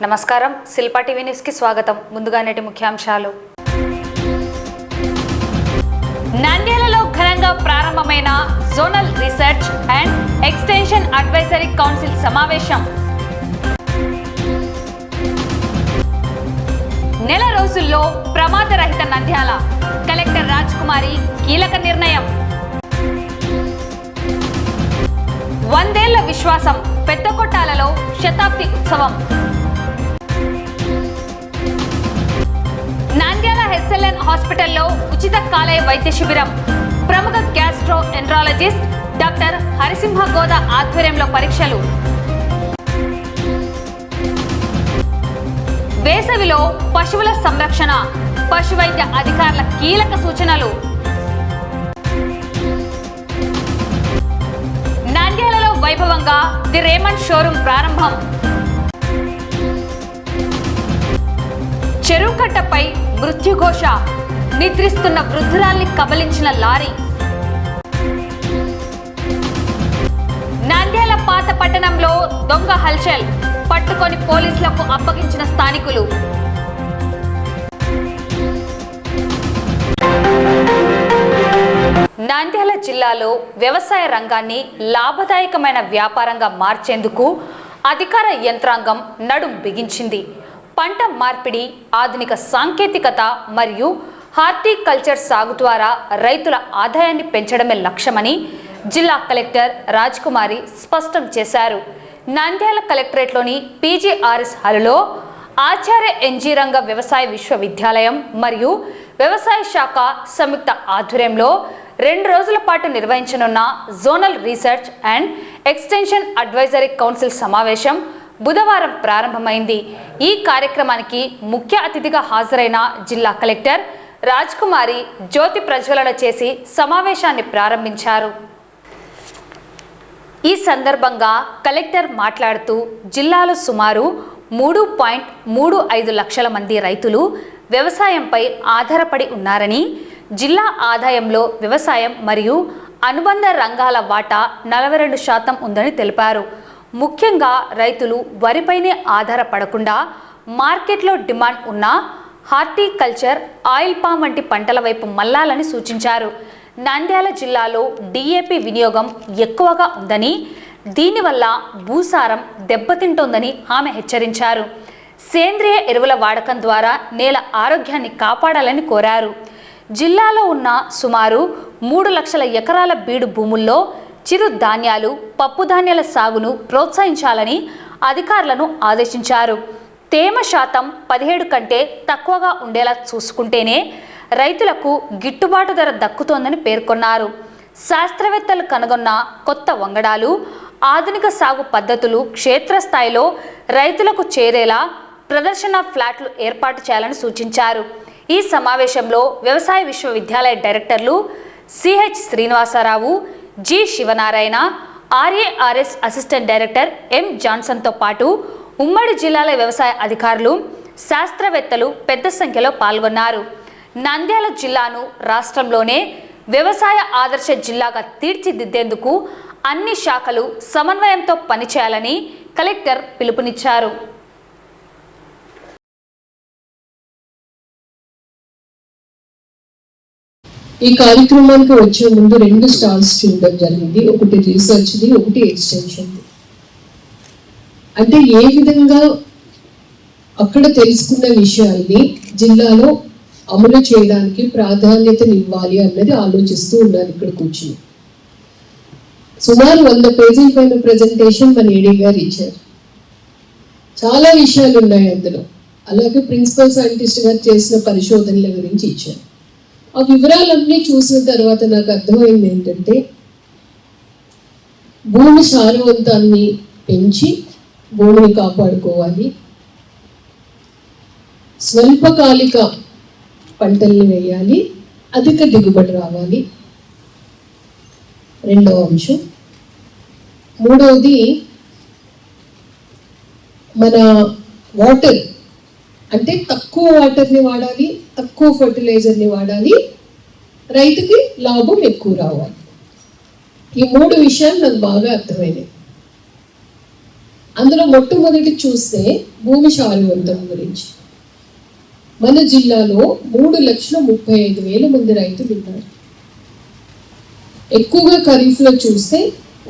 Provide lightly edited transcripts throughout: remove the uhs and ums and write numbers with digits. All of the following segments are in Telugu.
నమస్కారం, శిల్పా టీవీ న్యూస్ కి స్వాగతం. ముందుగా నేటి ముఖ్యాంశాలు. నంద్యాలలో ఘనంగా ప్రారంభమైన zonal research and extension advisory council సమావేశం. నెల రోజుల్లో ప్రమాదరహిత నంద్యాల, కలెక్టర్ రాజ్కుమారి కీలక నిర్ణయం. 100 ఏళ్ల విశ్వాసం, పెద్దకొట్టాలలో శతాబ్ది ఉత్సవం. నంద్యాల SLN హాస్పిటల్లో ఉచిత కాలేయ వైద్య శిబిరం. ప్రముఖ గ్యాస్ట్రో ఎంట్రాలజిస్ట్ డాక్టర్ హరిసింహ గోదా ఆధ్వర్యంలో పరీక్షలు. వేసవిలో పశువుల సంరక్షణ, పశువైద్య అధికారుల కీలక సూచనలు. నంద్యాలలో వైభవంగా ది రేమండ్ షోరూం ప్రారంభం. చెరువు కట్టపై మృత్యుఘోష, నిద్రిస్తున్న వృద్ధురాల్ని కబలించిన లారీ. నంద్యాల పాత పట్టణంలో దొంగ హల్చల్, పట్టుకొని పోలీసులకు అప్పగించిన స్థానికులు. నంద్యాల జిల్లాలో వ్యవసాయ రంగాన్ని లాభదాయకమైన వ్యాపారంగా మార్చేందుకు అధికార యంత్రాంగం నడుం బిగించింది. పంట మార్పిడి, ఆధునిక సాంకేతికత మరియు హార్టికల్చర్ సాగు ద్వారా రైతుల ఆదాయాన్ని పెంచడమే లక్ష్యమని జిల్లా కలెక్టర్ రాజ్కుమారి స్పష్టం చేశారు. నంద్యాల కలెక్టరేట్లోని PGRS హాలులో ఆచార్య NG రంగ వ్యవసాయ విశ్వవిద్యాలయం మరియు వ్యవసాయ శాఖ సంయుక్త ఆధ్వర్యంలో 2 రోజుల పాటు నిర్వహించనున్న zonal research and extension advisory council సమావేశం బుధవారం ప్రారంభమైంది. ఈ కార్యక్రమానికి ముఖ్య అతిథిగా హాజరైన జిల్లా కలెక్టర్ రాజ్కుమారి జ్యోతి ప్రజ్వలన చేసి సమావేశాన్ని ప్రారంభించారు. ఈ సందర్భంగా కలెక్టర్ మాట్లాడుతూ జిల్లాలో సుమారు 3.35 లక్షల మంది రైతులు వ్యవసాయంపై ఆధారపడి ఉన్నారని, జిల్లా ఆదాయంలో వ్యవసాయం మరియు అనుబంధ రంగాల వాటా 42% ఉందని తెలిపారు. ముఖ్యంగా రైతులు వరిపైనే ఆధారపడకుండా మార్కెట్లో డిమాండ్ ఉన్న హార్టికల్చర్, ఆయిల్ పామ్ వంటి పంటల వైపు మళ్లాలని సూచించారు. నంద్యాల జిల్లాలో DAP వినియోగం ఎక్కువగా ఉందని, దీనివల్ల భూసారం దెబ్బతింటోందని ఆమె హెచ్చరించారు. సేంద్రియ ఎరువుల వాడకం ద్వారా నేల ఆరోగ్యాన్ని కాపాడాలని కోరారు. జిల్లాలో ఉన్న సుమారు 3 లక్షల ఎకరాల బీడు భూముల్లో చిరు ధాన్యాలు, పప్పు ధాన్యాల సాగును ప్రోత్సహించాలని అధికారులను ఆదేశించారు. తేమ శాతం 17 కంటే తక్కువగా ఉండేలా చూసుకుంటేనే రైతులకు గిట్టుబాటు ధర దక్కుతోందని పేర్కొన్నారు. శాస్త్రవేత్తలు కనుగొన్న కొత్త వంగడాలు, ఆధునిక సాగు పద్ధతులు క్షేత్రస్థాయిలో రైతులకు చేరేలా ప్రదర్శన ఫ్లాట్లు ఏర్పాటు చేయాలని సూచించారు. ఈ సమావేశంలో వ్యవసాయ విశ్వవిద్యాలయ డైరెక్టర్లు CH Srinivasarao, G Sivanarayana, RARS assistant director M జాన్సన్తో పాటు ఉమ్మడి జిల్లాల వ్యవసాయ అధికారులు, శాస్త్రవేత్తలు పెద్ద సంఖ్యలో పాల్గొన్నారు. నంద్యాల జిల్లాను రాష్ట్రంలోనే వ్యవసాయ ఆదర్శ జిల్లాగా తీర్చిదిద్దేందుకు అన్ని శాఖలు సమన్వయంతో పనిచేయాలని కలెక్టర్ పిలుపునిచ్చారు. ఈ కార్యక్రమానికి వచ్చే ముందు 2 స్టాల్స్ చూడడం జరిగింది. ఒకటి రీసెర్చ్ది, ఒకటి ఎక్స్టెన్షన్ది. అంటే ఏ విధంగా అక్కడ తెలుసుకున్న విషయాల్ని జిల్లాలో అమలు చేయడానికి ప్రాధాన్యతనివ్వాలి అన్నది ఆలోచిస్తూ ఉన్నారు ఇక్కడ కూర్చుని. సుమారు 100 పేజీల పైన ప్రజెంటేషన్ మన AD గారు ఇచ్చారు. చాలా విషయాలు ఉన్నాయి అందులో. అలాగే ప్రిన్సిపల్ సైంటిస్ట్ గారు చేసిన పరిశోధనల గురించి ఇచ్చారు. ఆ వివరాలన్నీ చూసిన తర్వాత నాకు అర్థమైంది ఏంటంటే, భూమి సారవంతాన్ని పెంచి భూమిని కాపాడుకోవాలి, స్వల్పకాలిక పంటల్ని వేయాలి, అధిక దిగుబడి రావాలి. రెండవ అంశం. మూడవది మన వాటర్, అంటే తక్కువ వాటర్ని వాడాలి, తక్కువ ఫర్టిలైజర్ని వాడాలి, రైతుకి లాభం ఎక్కువ రావాలి. ఈ 3 విషయాలు నాకు బాగా అర్థమైనాయి. అందులో మొట్టమొదటి చూస్తే భూమి సారవంతం గురించి. మన జిల్లాలో 3,35,000 మంది రైతులు ఉన్నారు. ఎక్కువగా ఖరీఫ్లో చూస్తే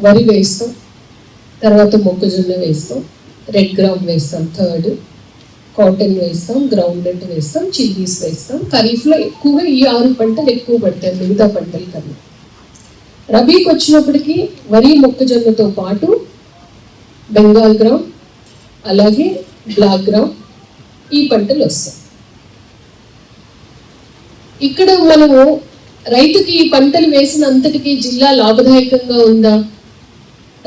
వరి వేస్తాం, తర్వాత మొక్కజొన్న వేస్తాం, రెడ్ గ్రామ్ వేస్తాం, థర్డ్ కాటన్ వేస్తాం, గ్రౌండ్ నట్ వేస్తాం, చిల్లీస్ వేస్తాం. ఖరీఫ్లో ఎక్కువగా ఈ 6 పంటలు ఎక్కువ పడతాయి మిగతా పంటల కన్నా. రబీకి వచ్చినప్పటికీ వరి మొక్కజొన్నతో పాటు బెంగాల్ గ్రామ్ అలాగే బ్లాక్ గ్రామ్ ఈ పంటలు వస్తాయి. ఇక్కడ మనము రైతుకి ఈ పంటలు వేసిన అంతటికీ జిల్లా లాభదాయకంగా ఉందా?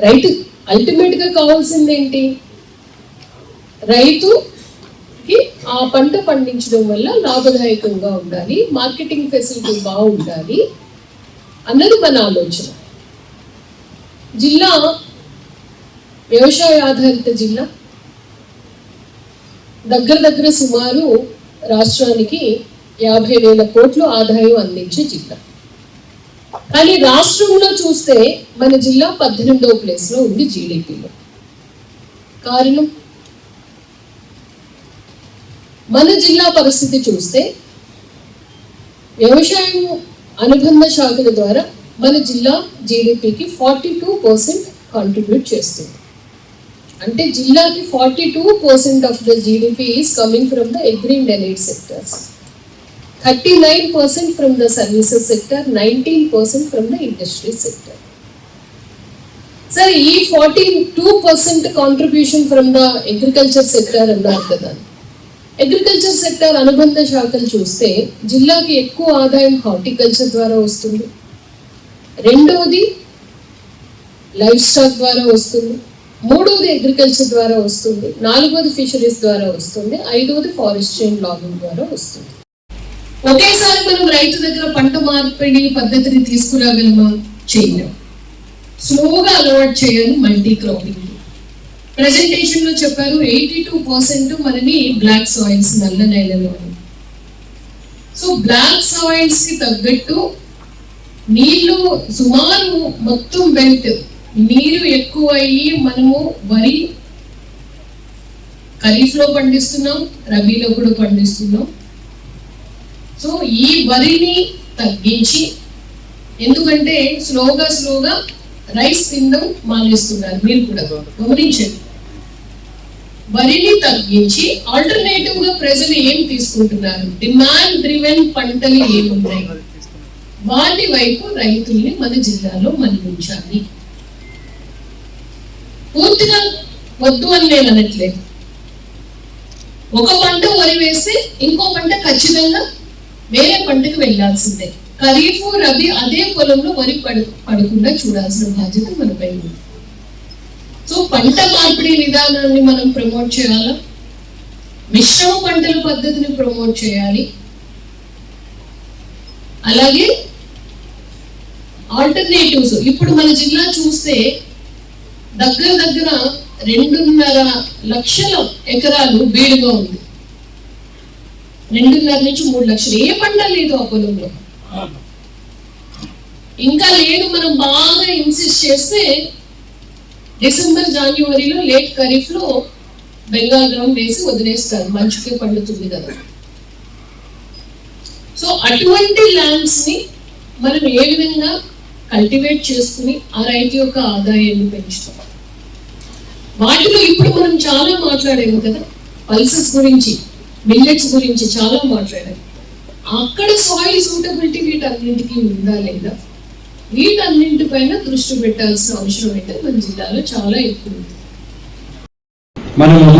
రైతు అల్టిమేట్ గా కావాల్సింది ఏంటి? రైతుకి ఆ పంట పండించడం వల్ల లాభదాయకంగా ఉండాలి, మార్కెటింగ్ ఫెసిలిటీ బాగుండాలి అన్నది మన ఆలోచన. జిల్లా వ్యవసాయ ఆధారిత జిల్లా, దగ్గర సుమారు రాష్ట్రానికి 50,000 కోట్ల ఆదాయం అందించే జిల్లా. కానీ రాష్ట్రంలో చూస్తే మన జిల్లా 18వ ప్లేస్లో ఉంది జీడిపిలో. కారణం, మన జిల్లా పరిస్థితి చూస్తే వ్యవసాయం అనుబంధ శాఖల ద్వారా మన జిల్లా జీడిపికి 42% కాంట్రిబ్యూట్ చేస్తుంది. అంటే జిల్లాకి 42% of the GDP is coming from the agri and allied sectors, 39% from the services sector, 19% from the industry sector. Sir, ఈ 42% contribution from the agriculture sector అన్నారు కదా. అగ్రికల్చర్ సెక్టర్ అనుబంధ శాఖలు చూస్తే జిల్లాకి ఎక్కువ ఆదాయం హార్టికల్చర్ ద్వారా వస్తుంది, రెండవది లైఫ్ స్టాక్ ద్వారా వస్తుంది, మూడవది అగ్రికల్చర్ ద్వారా వస్తుంది, నాలుగవది ఫిషరీస్ ద్వారా వస్తుంది, ఐదవది ఫారెస్ట్రీ అండ్ లాగింగ్ ద్వారా వస్తుంది. ఒకేసారి మనం రైతు దగ్గర పంట మార్పిడి పద్ధతిని తీసుకురాగలమా? చేయలేం. స్లోగా అలవాటు చేయాలి మల్టీ క్రాపింగ్. ప్రెజెంటేషన్ లో చెప్పారు 82% మనని బ్లాక్ సాయిల్స్, నల్ల నేలలు. సో బ్లాక్ సాయిల్స్ కి తగ్గట్టు నీళ్లు సుమారు మొత్తం బెల్ట్ నీరు ఎక్కువ అయ్యి మనము వరి ఖరీఫ్ లో పండిస్తున్నాం, రబీలో కూడా పండిస్తున్నాం. సో ఈ వరిని తగ్గించి, ఎందుకంటే స్లోగా రైస్ తినడం మానేస్తున్నారు, మీరు కూడా గమనించండి. వరిని తగ్గించి ఆల్టర్నేటివ్ గా ప్రజలు ఏం తీసుకుంటున్నారు? డిమాండ్ డ్రివెన్ పంటలు ఏమున్నాయి, వాటి వైపు రైతుల్ని మన జిల్లాలో మళ్లించాలి. పూర్తిగా వద్దు అని నేను అనట్లేదు. ఒక పంట వరి వేస్తే ఇంకో పంట ఖచ్చితంగా వేరే పంటకు వెళ్లాల్సిందే. ఖరీఫ్ రబీ అదే పొలంలో వరి పడకుండా చూడాల్సిన బాధ్యత మనపై ఉంది. సో పంట మార్పిడి విధానాన్ని మనం ప్రమోట్ చేయాలా, మిశ్రమ పంటల పద్ధతిని ప్రమోట్ చేయాలి, అలాగే ఆల్టర్నేటివ్స్. ఇప్పుడు మన జిల్లా చూస్తే దగ్గర 2.5 లక్షల ఎకరాలు బీడుగా ఉంది. 2.5 నుంచి 3 లక్షలు. ఏ పంట లేదు ఆ పొలంలో, ఇంకా లేదు. మనం బాగా ఇన్సిస్ట్ చేస్తే డిసెంబర్ జనవరిలో లేట్ ఖరీఫ్ లో బెంగాల్ గ్రామ్ వేసి వదిలేస్తారు, మంచుకే పండుతుంది కదా. సో అటువంటి ల్యాండ్స్ ని మనం ఏ విధంగా కల్టివేట్ చేసుకుని ఆ రైతు యొక్క ఆదాయాన్ని పెంచుతాం. వాటిలో ఇప్పుడు మనం చాలా మాట్లాడాము కదా, పల్సెస్ గురించి, మిల్లెట్స్ గురించి చాలా మాట్లాడాము. అక్కడ సాయిల్ సూటబిలిటీ వీటన్నింటికి ఉందా లేదా, వీటన్నింటిపైన దృష్టి పెట్టాల్సిన అవసరం అయితే మన జిల్లాలో చాలా ఎక్కువ ఉంది. మనము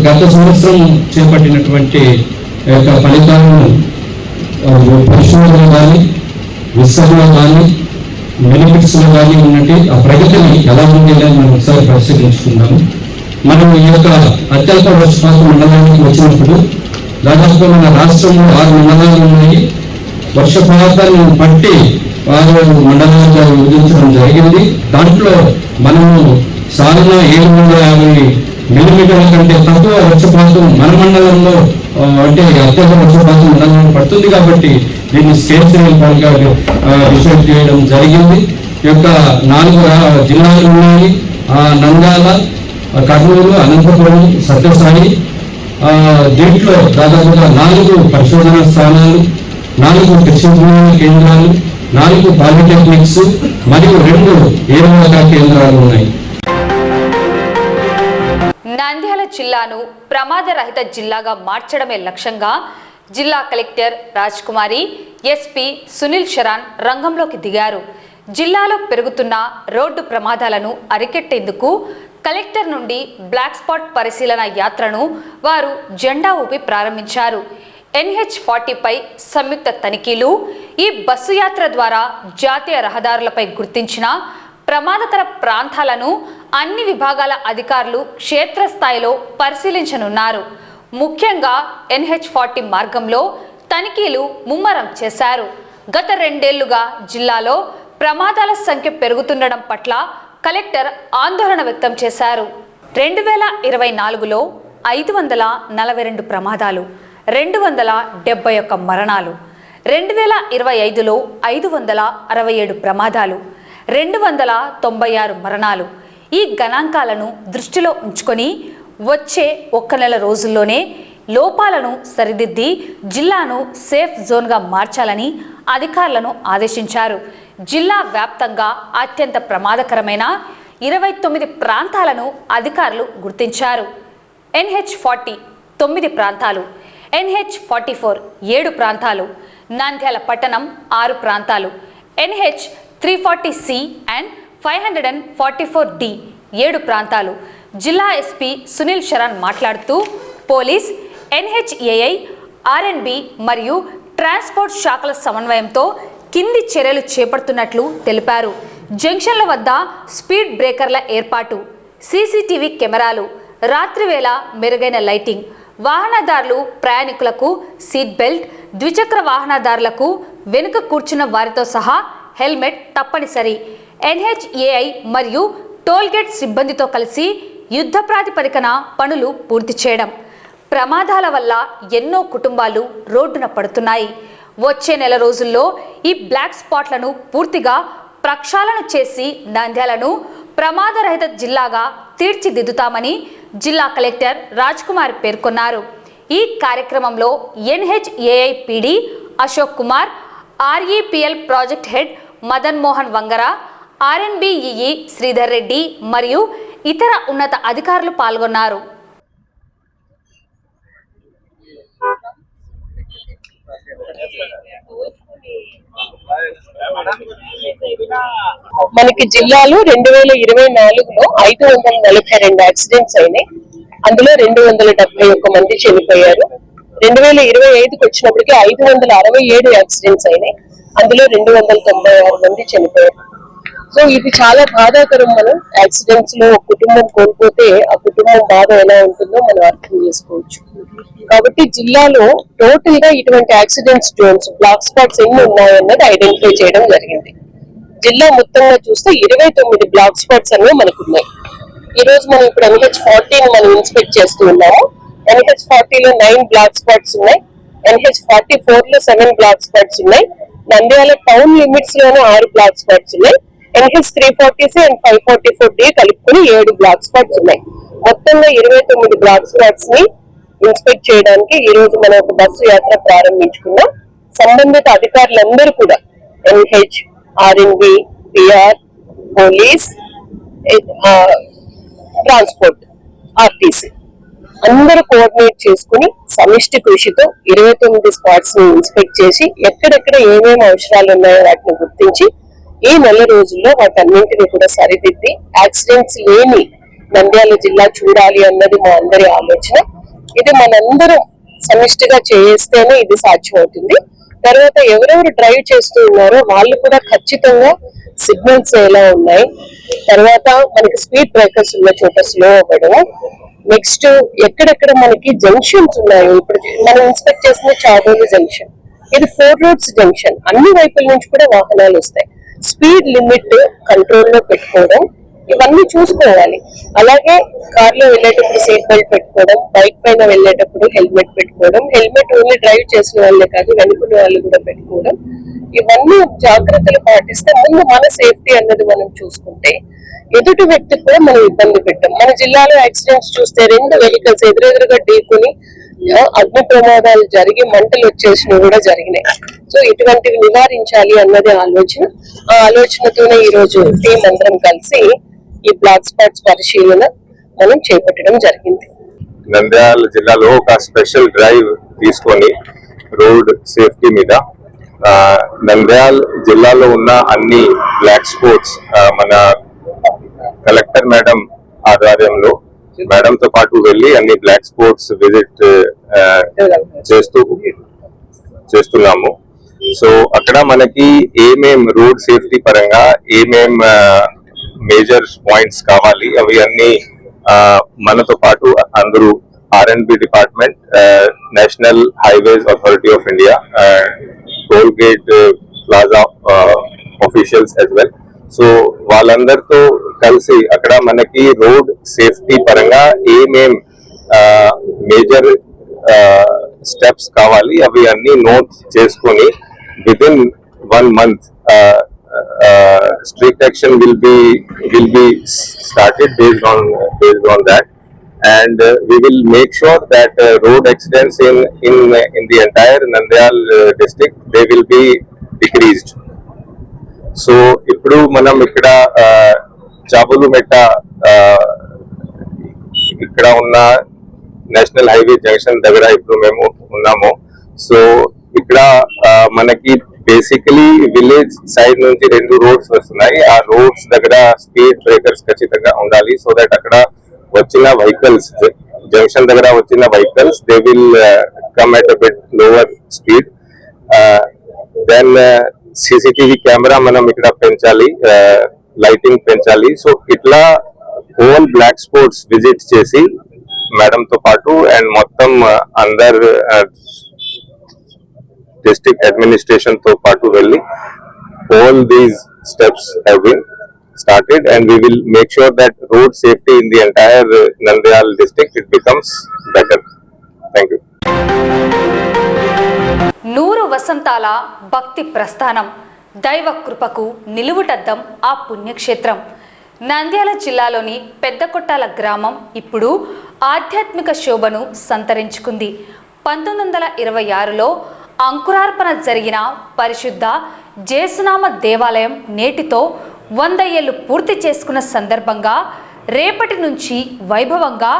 గత సంవత్సరం చేపట్టినటువంటి ఫలితాలను పరిశోధన కానీ, విస్తరణ కానీ, బెనిఫిట్స్ లో కానీ ఉన్నట్టు ఆ ప్రగతిని ఎలా ఉంది అని మనం ఒకసారి పరిశీలించుకుందాము. మనం ఈ యొక్క అత్యల్ప వర్షపాతం మండలానికి వచ్చినప్పుడు దాదాపు మన రాష్ట్రంలో 6 మండలాలు ఉన్నాయి. వర్షపాతాన్ని బట్టి 6 మండలాలుగా విభజించడం జరిగింది. దాంట్లో మనము సాధారణ 750 మిల్లీమీటర్ల కంటే తక్కువ వర్షపాతం మన మండలంలో అంటే అత్యల్ప వర్షపాతం మండలంలో పడుతుంది. కాబట్టి దీన్ని స్టేట్ గా డిసైడ్ చేయడం జరిగింది. ఈ యొక్క 4 జిల్లాలు ఉన్నాయి, నంద్యాల, కర్నూలు, అనంతపురం, సత్యసాయి. దీంట్లో దాదాపుగా 4 పరిశోధనా స్థానాలు, 4 కృషి విజ్ఞాన కేంద్రాలు, 4 పాలిటెక్నిక్స్ మరియు 2 ఏరువాక కేంద్రాలు ఉన్నాయి. నంద్యాల జిల్లాను ప్రమాదరహిత జిల్లాగా మార్చడమే లక్ష్యంగా జిల్లా కలెక్టర్ రాజ్ కుమారి, ఎస్పీ సునీల్ శరణ్ రంగంలోకి దిగారు. జిల్లాలో పెరుగుతున్న రోడ్డు ప్రమాదాలను అరికెట్టేందుకు కలెక్టర్ నుండి బ్లాక్ స్పాట్ పరిశీలన యాత్రను వారు జెండా ఊపి ప్రారంభించారు. NH40పై సంయుక్త తనిఖీలు. ఈ బస్సు యాత్ర ద్వారా జాతీయ రహదారులపై గుర్తించిన ప్రమాదకర ప్రాంతాలను అన్ని విభాగాల అధికారులు క్షేత్రస్థాయిలో పరిశీలించనున్నారు. ముఖ్యంగా NH40 మార్గంలో తనిఖీలు ముమ్మరం చేశారు. గత 2 ఏళ్లుగా జిల్లాలో ప్రమాదాల సంఖ్య పెరుగుతుండడం పట్ల కలెక్టర్ ఆందోళన వ్యక్తం చేశారు. 2024లో 542 ప్రమాదాలు, 271 మరణాలు, 2025లో 567 ప్రమాదాలు, 296 మరణాలు. ఈ గణాంకాలను దృష్టిలో ఉంచుకొని వచ్చే 1 నెల రోజుల్లోనే లోపాలను సరిదిద్ది జిల్లాను సేఫ్ జోన్గా మార్చాలని అధికారులను ఆదేశించారు. జిల్లా వ్యాప్తంగా అత్యంత ప్రమాదకరమైన 29 ప్రాంతాలను అధికారులు గుర్తించారు. NH40 9 ప్రాంతాలు, NH44 7 ప్రాంతాలు, నంద్యాల పట్టణం 6 ప్రాంతాలు, NH340C అండ్ 544D 7 ప్రాంతాలు. జిల్లా ఎస్పీ సునీల్ శరణ్ మాట్లాడుతూ పోలీస్, NHAI, R&B మరియు ట్రాన్స్పోర్ట్ శాఖల సమన్వయంతో కింది చర్యలు చేపడుతున్నట్లు తెలిపారు. జంక్షన్ల వద్ద స్పీడ్ బ్రేకర్ల ఏర్పాటు, CCTV కెమెరాలు, రాత్రివేళ మెరుగైన లైటింగ్, వాహనదారులు ప్రయాణికులకు సీట్ బెల్ట్, ద్విచక్ర వాహనదారులకు వెనుక కూర్చున్న వారితో సహా హెల్మెట్ తప్పనిసరి. NHAI మరియు టోల్గేట్ సిబ్బందితో కలిసి యుద్ధ ప్రాతిపదికన పనులు పూర్తి చేయడం. ప్రమాదాల వల్ల ఎన్నో కుటుంబాలు రోడ్డున పడుతున్నాయి. వచ్చే నెల రోజుల్లో ఈ బ్లాక్ స్పాట్లను పూర్తిగా ప్రక్షాళన చేసి నంద్యాలను ప్రమాదరహిత జిల్లాగా తీర్చిదిద్దుతామని జిల్లా కలెక్టర్ రాజ్ కుమార్ పేర్కొన్నారు. ఈ కార్యక్రమంలో NHAI PD Ashok Kumar, REPL project head Madan Mohan Vangara, R&B EE Sridhar Reddy మరియు ఇతర ఉన్నత అధికారులు పాల్గొన్నారు. మనకి జిల్లాలో 2024లో 542 యాక్సిడెంట్స్ అయినాయి. అందులో 271 మంది చనిపోయారు. 2025కి వచ్చినప్పటికీ 567 యాక్సిడెంట్స్ అయినాయి. అందులో 296 మంది చనిపోయారు. సో ఇది చాలా బాధాకరం. మనం యాక్సిడెంట్స్ లో ఒక కుటుంబం కోల్పోతే ఆ కుటుంబం బాధ ఎలా ఉంటుందో మనం అర్థం చేసుకోవచ్చు. కాబట్టి జిల్లాలో టోటల్ గా ఇటువంటి యాక్సిడెంట్స్ జోన్స్, బ్లాక్ స్పాట్స్ ఎన్ని ఉన్నాయన్నది ఐడెంటిఫై చేయడం జరిగింది. జిల్లా మొత్తంగా చూస్తే 29 బ్లాక్ స్పాట్స్ అనేవి మనకున్నాయి. ఈ రోజు మనం ఇప్పుడు NH40 మనం ఇన్స్పెక్ట్ చేస్తూ ఉన్నాము. NH40లో 9 బ్లాక్ స్పాట్స్ ఉన్నాయి. NH44లో 7 బ్లాక్ స్పాట్స్ ఉన్నాయి. నంద్యాల టౌన్ లిమిట్స్ లోనే 6 బ్లాక్ స్పాట్స్ ఉన్నాయి. NH340C అండ్ 544D కలుపుకుని 7 బ్లాక్ స్పాట్స్ ఉన్నాయి. మొత్తంగా 29 బ్లాక్ స్పాట్స్ ని ఇన్స్పెక్ట్ చేయడానికి ఈ రోజు మనం ఒక బస్సు యాత్ర ప్రారంభించుకున్నాం. సంబంధిత అధికారులందరూ కూడా NH, R&B, PR, police, transport, RTC అందరూ కోఆర్డినేట్ చేసుకుని సమిష్టి కృషితో 29 స్పాట్స్ ని ఇన్స్పెక్ట్ చేసి ఎక్కడెక్కడ ఏమేమి అవసరాలు ఉన్నాయో వాటిని గుర్తించి ఈ నెల రోజుల్లో వాటన్నింటినీ కూడా సరిదిద్ది యాక్సిడెంట్స్ లేని నంద్యాల జిల్లా చూడాలి అన్నది మా అందరి ఆలోచన. ఇది మనందరం సమిష్టిగా చేస్తేనే ఇది సాధ్యమవుతుంది. తర్వాత ఎవరెవరు డ్రైవ్ చేస్తూ ఉన్నారో వాళ్ళు కూడా ఖచ్చితంగా సిగ్నల్స్ ఎలా ఉన్నాయి, తర్వాత మనకి స్పీడ్ బ్రేకర్స్ ఉన్న చోట స్లో అవ్వడం, నెక్స్ట్ ఎక్కడెక్కడ మనకి జంక్షన్స్ ఉన్నాయో, ఇప్పుడు మనం ఇన్స్పెక్ట్ చేసిన చాగోలు జంక్షన్, ఇది 4 రోడ్స్ జంక్షన్, అన్ని వైపుల నుంచి కూడా వాహనాలు వస్తాయి. స్పీడ్ లిమిట్ కంట్రోల్ లో పెట్టుకోవడం, ఇవన్నీ చూసుకోవాలి. అలాగే కార్లో వెళ్ళేటప్పుడు సీట్ బెల్ట్ పెట్టుకోవడం, బైక్ పైన వెళ్ళేటప్పుడు హెల్మెట్ పెట్టుకోవడం, హెల్మెట్ ఓన్లీ డ్రైవ్ చేసిన వాళ్ళే కాదు వెనుకున్న వాళ్ళు కూడా పెట్టుకోవడం, ఇవన్నీ జాగ్రత్తలు పాటిస్తే ముందు మన సేఫ్టీ అన్నది మనం చూసుకుంటే ఎదుటి వ్యక్తికి కూడా మనం ఇబ్బంది పెట్టాం. మన జిల్లాలో యాక్సిడెంట్స్ చూస్తే 2 వెహికల్స్ ఎదురెదురుగా ఢీకొని అగ్ని ప్రమాదాలు జరిగి మంటలు వచ్చేసినవి కూడా జరిగినాయి. సో ఇటువంటివి నివారించాలి అన్నది ఆలోచన. ఆ ఆలోచనతోనే ఈ రోజు టీం అందరం కలిసి ఈ బ్లాక్ స్పాట్స్ పరిశీలన మనం చేపట్టడం జరిగింది. నంద్యాల జిల్లాలో ఒక స్పెషల్ డ్రైవ్ తీసుకొని రోడ్ సేఫ్టీ మీద నంద్యాల జిల్లాలో ఉన్న అన్ని బ్లాక్ స్పాట్స్ మన కలెక్టర్ మేడం ఆధ్వర్యంలో మేడంతో పాటు వెళ్ళి అన్ని బ్లాక్ స్పాట్స్ విజిట్ చేస్తున్నాము. సో అక్కడ మనకి ఏమేం రోడ్ సేఫ్టీ పరంగా ఏమేం మేజర్ పాయింట్స్ కావాలి అవి అన్ని మనతో పాటు అందరూ R&B department, national highways authority of India, toll gate plaza officials as well. So వాళ్ళందరితో కలిసి అక్కడ మనకి రోడ్ సేఫ్టీ పరంగా ఏమేం మేజర్ స్టెప్స్ కావాలి అవి అన్ని నోట్ చేసుకొని within 1 month strict action will be started based on that, and we will make sure that road accidents in the entire Nandyal district they will be decreased. So ఇప్పుడు మనం ఇక్కడ చాబులుమెట్ట ఇక్కడ ఉన్న నేషనల్ హైవే జంక్షన్ దగ్గర ఇప్పుడు మేము ఉన్నాము. సో ఇక్కడ మనకి బేసికలీ విలేజ్ సైడ్ నుంచి 2 రోడ్స్ వస్తున్నాయి. ఆ రోడ్స్ దగ్గర స్పీడ్ బ్రేకర్స్ ఖచ్చితంగా ఉండాలి. సో దట్ అక్కడ వచ్చిన వెహికల్స్ జంక్షన్ దగ్గర వచ్చిన vehicles they will come at a bit lower speed. Then CCTV camera మనం ఇక్కడ పెంచాలి, లైటింగ్ పెంచాలి. సో ఇట్లా హోల్ బ్లాక్ స్పాట్స్ విజిట్ చేసి మేడంతో పాటు అండ్ మొత్తం అందరు డిస్ట్రిక్ట్ అడ్మినిస్ట్రేషన్ తో పాటు వెళ్ళి all these steps have been started, and we will make sure that road safety in the entire Nandyal district it becomes better. Thank you. 100 వసంతాల భక్తి ప్రస్థానం, దైవ కృపకు నిలువుటద్దం ఆ పుణ్యక్షేత్రం. నంద్యాల జిల్లాలోని పెద్దకొట్టాల గ్రామం ఇప్పుడు ఆధ్యాత్మిక శోభను సంతరించుకుంది. 1926లో అంకురార్పణ జరిగిన పరిశుద్ధ జేసునామ దేవాలయం నేటితో 100 ఏళ్లు పూర్తి చేసుకున్న సందర్భంగా రేపటి నుంచి వైభవంగా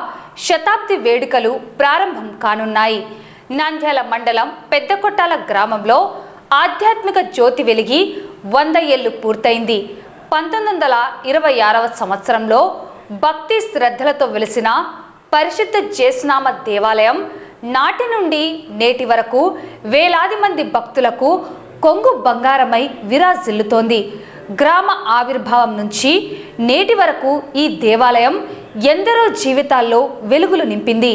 శతాబ్ది వేడుకలు ప్రారంభం కానున్నాయి. నంద్యాల మండలం పెద్దకొట్టాల గ్రామంలో ఆధ్యాత్మిక జ్యోతి వెలిగి 100 ఏళ్లు పూర్తయింది. 1926వ సంవత్సరంలో భక్తి శ్రద్ధలతో వెలిసిన పరిశుద్ధ జేసునామ దేవాలయం నాటి నుండి నేటి వరకు వేలాది మంది భక్తులకు కొంగు బంగారమై విరాజిల్లుతోంది. గ్రామ ఆవిర్భావం నుంచి నేటి వరకు ఈ దేవాలయం ఎందరో జీవితాల్లో వెలుగులు నింపింది.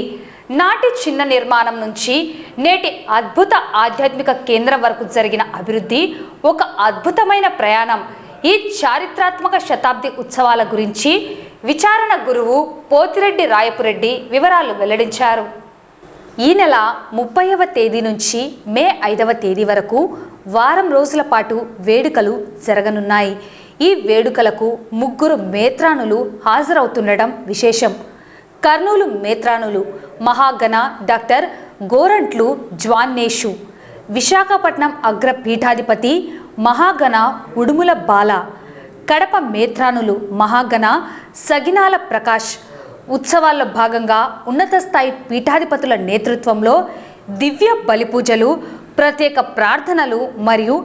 నాటి చిన్న నిర్మాణం నుంచి నేటి అద్భుత ఆధ్యాత్మిక కేంద్రం వరకు జరిగిన అభివృద్ధి ఒక అద్భుతమైన ప్రయాణం. ఈ చారిత్రాత్మక శతాబ్ది ఉత్సవాల గురించి విచారణ గురువు పోతిరెడ్డి రాయపురెడ్డి వివరాలు వెల్లడించారు. ఈ నెల 30వ తేదీ నుంచి మే 5వ తేదీ వరకు వారం రోజుల పాటు వేడుకలు జరగనున్నాయి. ఈ వేడుకలకు 3 మేత్రానులు హాజరవుతుండడం విశేషం. కర్నూలు మేత్రానులు మహాగణ డాక్టర్ గోరంట్లు జ్వాన్నేషు, విశాఖపట్నం అగ్ర పీఠాధిపతి మహాగణ ఉడుముల బాల, కడప మేత్రానులు మహాగణ సగినాల ప్రకాష్. ఉత్సవాల్లో భాగంగా ఉన్నత స్థాయి పీఠాధిపతుల నేతృత్వంలో దివ్య బలిపూజలు, ప్రత్యేక ప్రార్థనలు మరియు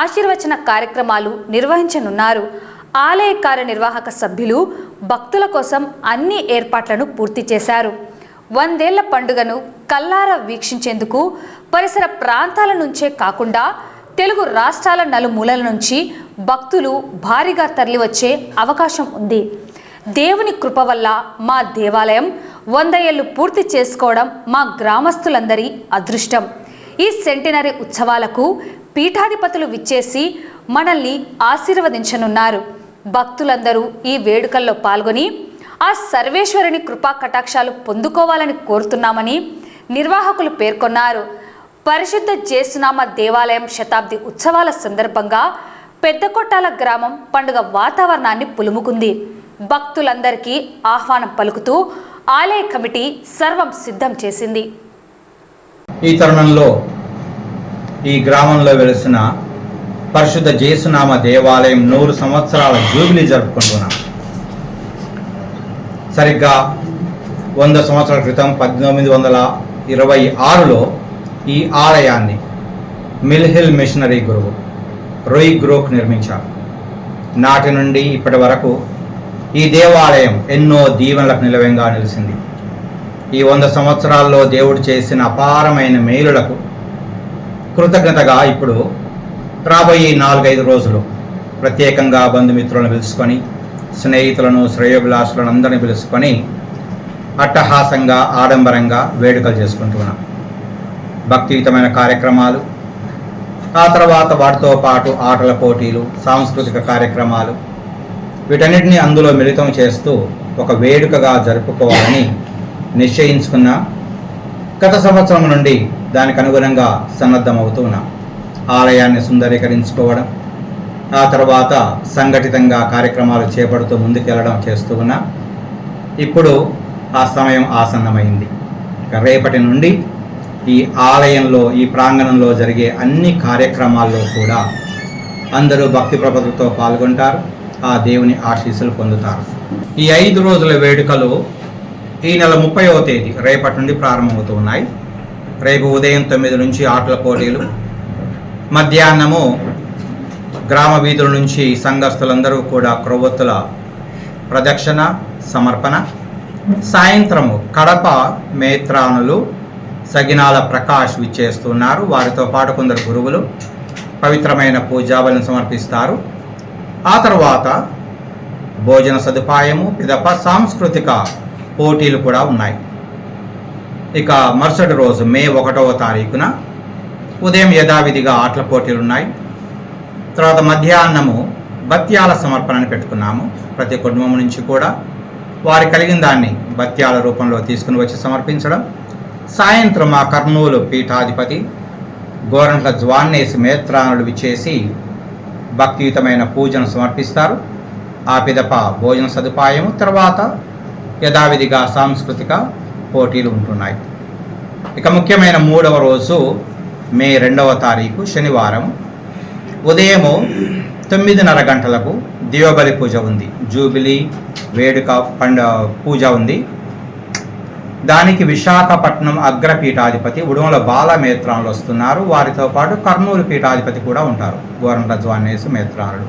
ఆశీర్వచన కార్యక్రమాలు నిర్వహించనున్నారు. ఆలయ కార్యనిర్వాహక సభ్యులు భక్తుల కోసం అన్ని ఏర్పాట్లను పూర్తి చేశారు. 100 ఏళ్ల పండుగను కల్లారా వీక్షించేందుకు పరిసర ప్రాంతాల నుంచే కాకుండా తెలుగు రాష్ట్రాల నలుమూలల నుంచి భక్తులు భారీగా తరలివచ్చే అవకాశం ఉంది. దేవుని కృప వల్ల మా దేవాలయం 100 ఏళ్లు పూర్తి చేసుకోవడం మా గ్రామస్తులందరి అదృష్టం. ఈ సెంటినరీ ఉత్సవాలకు పీఠాధిపతులు విచ్చేసి మనల్ని ఆశీర్వదించనున్నారు. భక్తులందరూ ఈ వేడుకల్లో పాల్గొని ఆ సర్వేశ్వరుని కృపా కటాక్షాలు పొందుకోవాలని కోరుతున్నామని నిర్వాహకులు పేర్కొన్నారు. పరిశుద్ధ జేసునామ దేవాలయం శతాబ్ది ఉత్సవాల సందర్భంగా పెద్దకొట్టాల గ్రామం పండుగ వాతావరణాన్ని పులుముకుంది. భక్తులందరికీ ఆహ్వానం పలుకుతూ ఆలయ కమిటీ సర్వం సిద్ధం చేసింది. ఈ తరుణంలో ఈ గ్రామంలో వెలిసిన పరిశుద్ధ జేసునామ దేవాలయం 100 సంవత్సరాల జూబిలీ జరుపుకుంటున్నాం. సరిగ్గా 100 సంవత్సరాల క్రితం 1926లో ఈ ఆలయాన్ని మిల్హిల్ మిషనరీ గురువు రోయ్ గ్రోక్ నిర్మించారు. నాటి నుండి ఇప్పటి వరకు ఈ దేవాలయం ఎన్నో దీవెనలకు నిలవంగా నిలిచింది. ఈ 100 సంవత్సరాల్లో దేవుడు చేసిన అపారమైన మేలులకు కృతజ్ఞతగా ఇప్పుడు రాబోయే 4-5 రోజులు ప్రత్యేకంగా బంధుమిత్రులను పిలుచుకొని, స్నేహితులను, శ్రేయోభిలాషులను అందరినీ పిలుచుకొని అట్టహాసంగా ఆడంబరంగా వేడుకలు చేసుకుంటున్నాం. భక్తియుతమైన కార్యక్రమాలు, ఆ తర్వాత వాటితో పాటు ఆటల పోటీలు, సాంస్కృతిక కార్యక్రమాలు, వీటన్నిటిని అందులో మిళితం చేస్తూ ఒక వేడుకగా జరుపుకోవాలని నిశ్చయించుకున్న గత సంవత్సరం నుండి దానికి అనుగుణంగా సన్నద్ధమవుతూ ఉన్నాం. ఆలయాన్ని సుందరీకరించుకోవడం, ఆ తర్వాత సంఘటితంగా కార్యక్రమాలు చేపడుతూ ముందుకెళ్ళడం చేస్తూ ఉన్నాం. ఇప్పుడు ఆ సమయం ఆసన్నమైంది. రేపటి నుండి ఈ ఆలయంలో, ఈ ప్రాంగణంలో జరిగే అన్ని కార్యక్రమాల్లో కూడా అందరూ భక్తి ప్రపత్తులతో పాల్గొంటారు, ఆ దేవుని ఆశీస్సులు పొందుతారు. ఈ 5 రోజుల వేడుకలు ఈ నెల 30వ తేదీ రేపటి నుండి ప్రారంభమవుతూ ఉన్నాయి. రేపు ఉదయం 9 నుంచి ఆటల పోటీలు, మధ్యాహ్నము గ్రామ వీధుల నుంచి సంఘస్థులందరూ కూడా క్రొవ్వొత్తుల ప్రదక్షిణ సమర్పణ, సాయంత్రము కడప మేత్రానులు సగినాల ప్రకాష్ విచ్చేస్తున్నారు. వారితో పాటు కొందరు గురువులు పవిత్రమైన పూజాబలిని సమర్పిస్తారు. ఆ తర్వాత భోజన సదుపాయము, పిదప సాంస్కృతిక పోటీలు కూడా ఉన్నాయి. ఇక మరుసటి రోజు మే 1వ తారీఖున ఉదయం యథావిధిగా ఆటల పోటీలు ఉన్నాయి. తర్వాత మధ్యాహ్నము బత్యాల సమర్పణని పెట్టుకున్నాము. ప్రతి కుటుంబం నుంచి కూడా వారి కలిగిన దాన్ని బత్యాల రూపంలో తీసుకుని వచ్చి సమర్పించడం. సాయంత్రం ఆ కర్నూలు పీఠాధిపతి గోరంట్ల జ్వాన్నేసి మేత్రానులు విచ్చేసి భక్తియుతమైన పూజను సమర్పిస్తారు. ఆ పిదప భోజన సదుపాయము, తర్వాత యథావిధిగా సాంస్కృతిక పోటీలు ఉంటున్నాయి. ఇక ముఖ్యమైన 3వ రోజు మే 2వ తారీఖు శనివారం ఉదయము 9:30 గంటలకు దియోబలి పూజ ఉంది. జూబిలీ వేడుక పూజ ఉంది. దానికి విశాఖపట్నం అగ్రపీఠాధిపతి ఉడుమల బాలమేత్రానులు వస్తున్నారు. వారితో పాటు కర్నూలు పీఠాధిపతి కూడా ఉంటారు, గోరంట్ల జ్వాన్నేసి మేత్రానులు.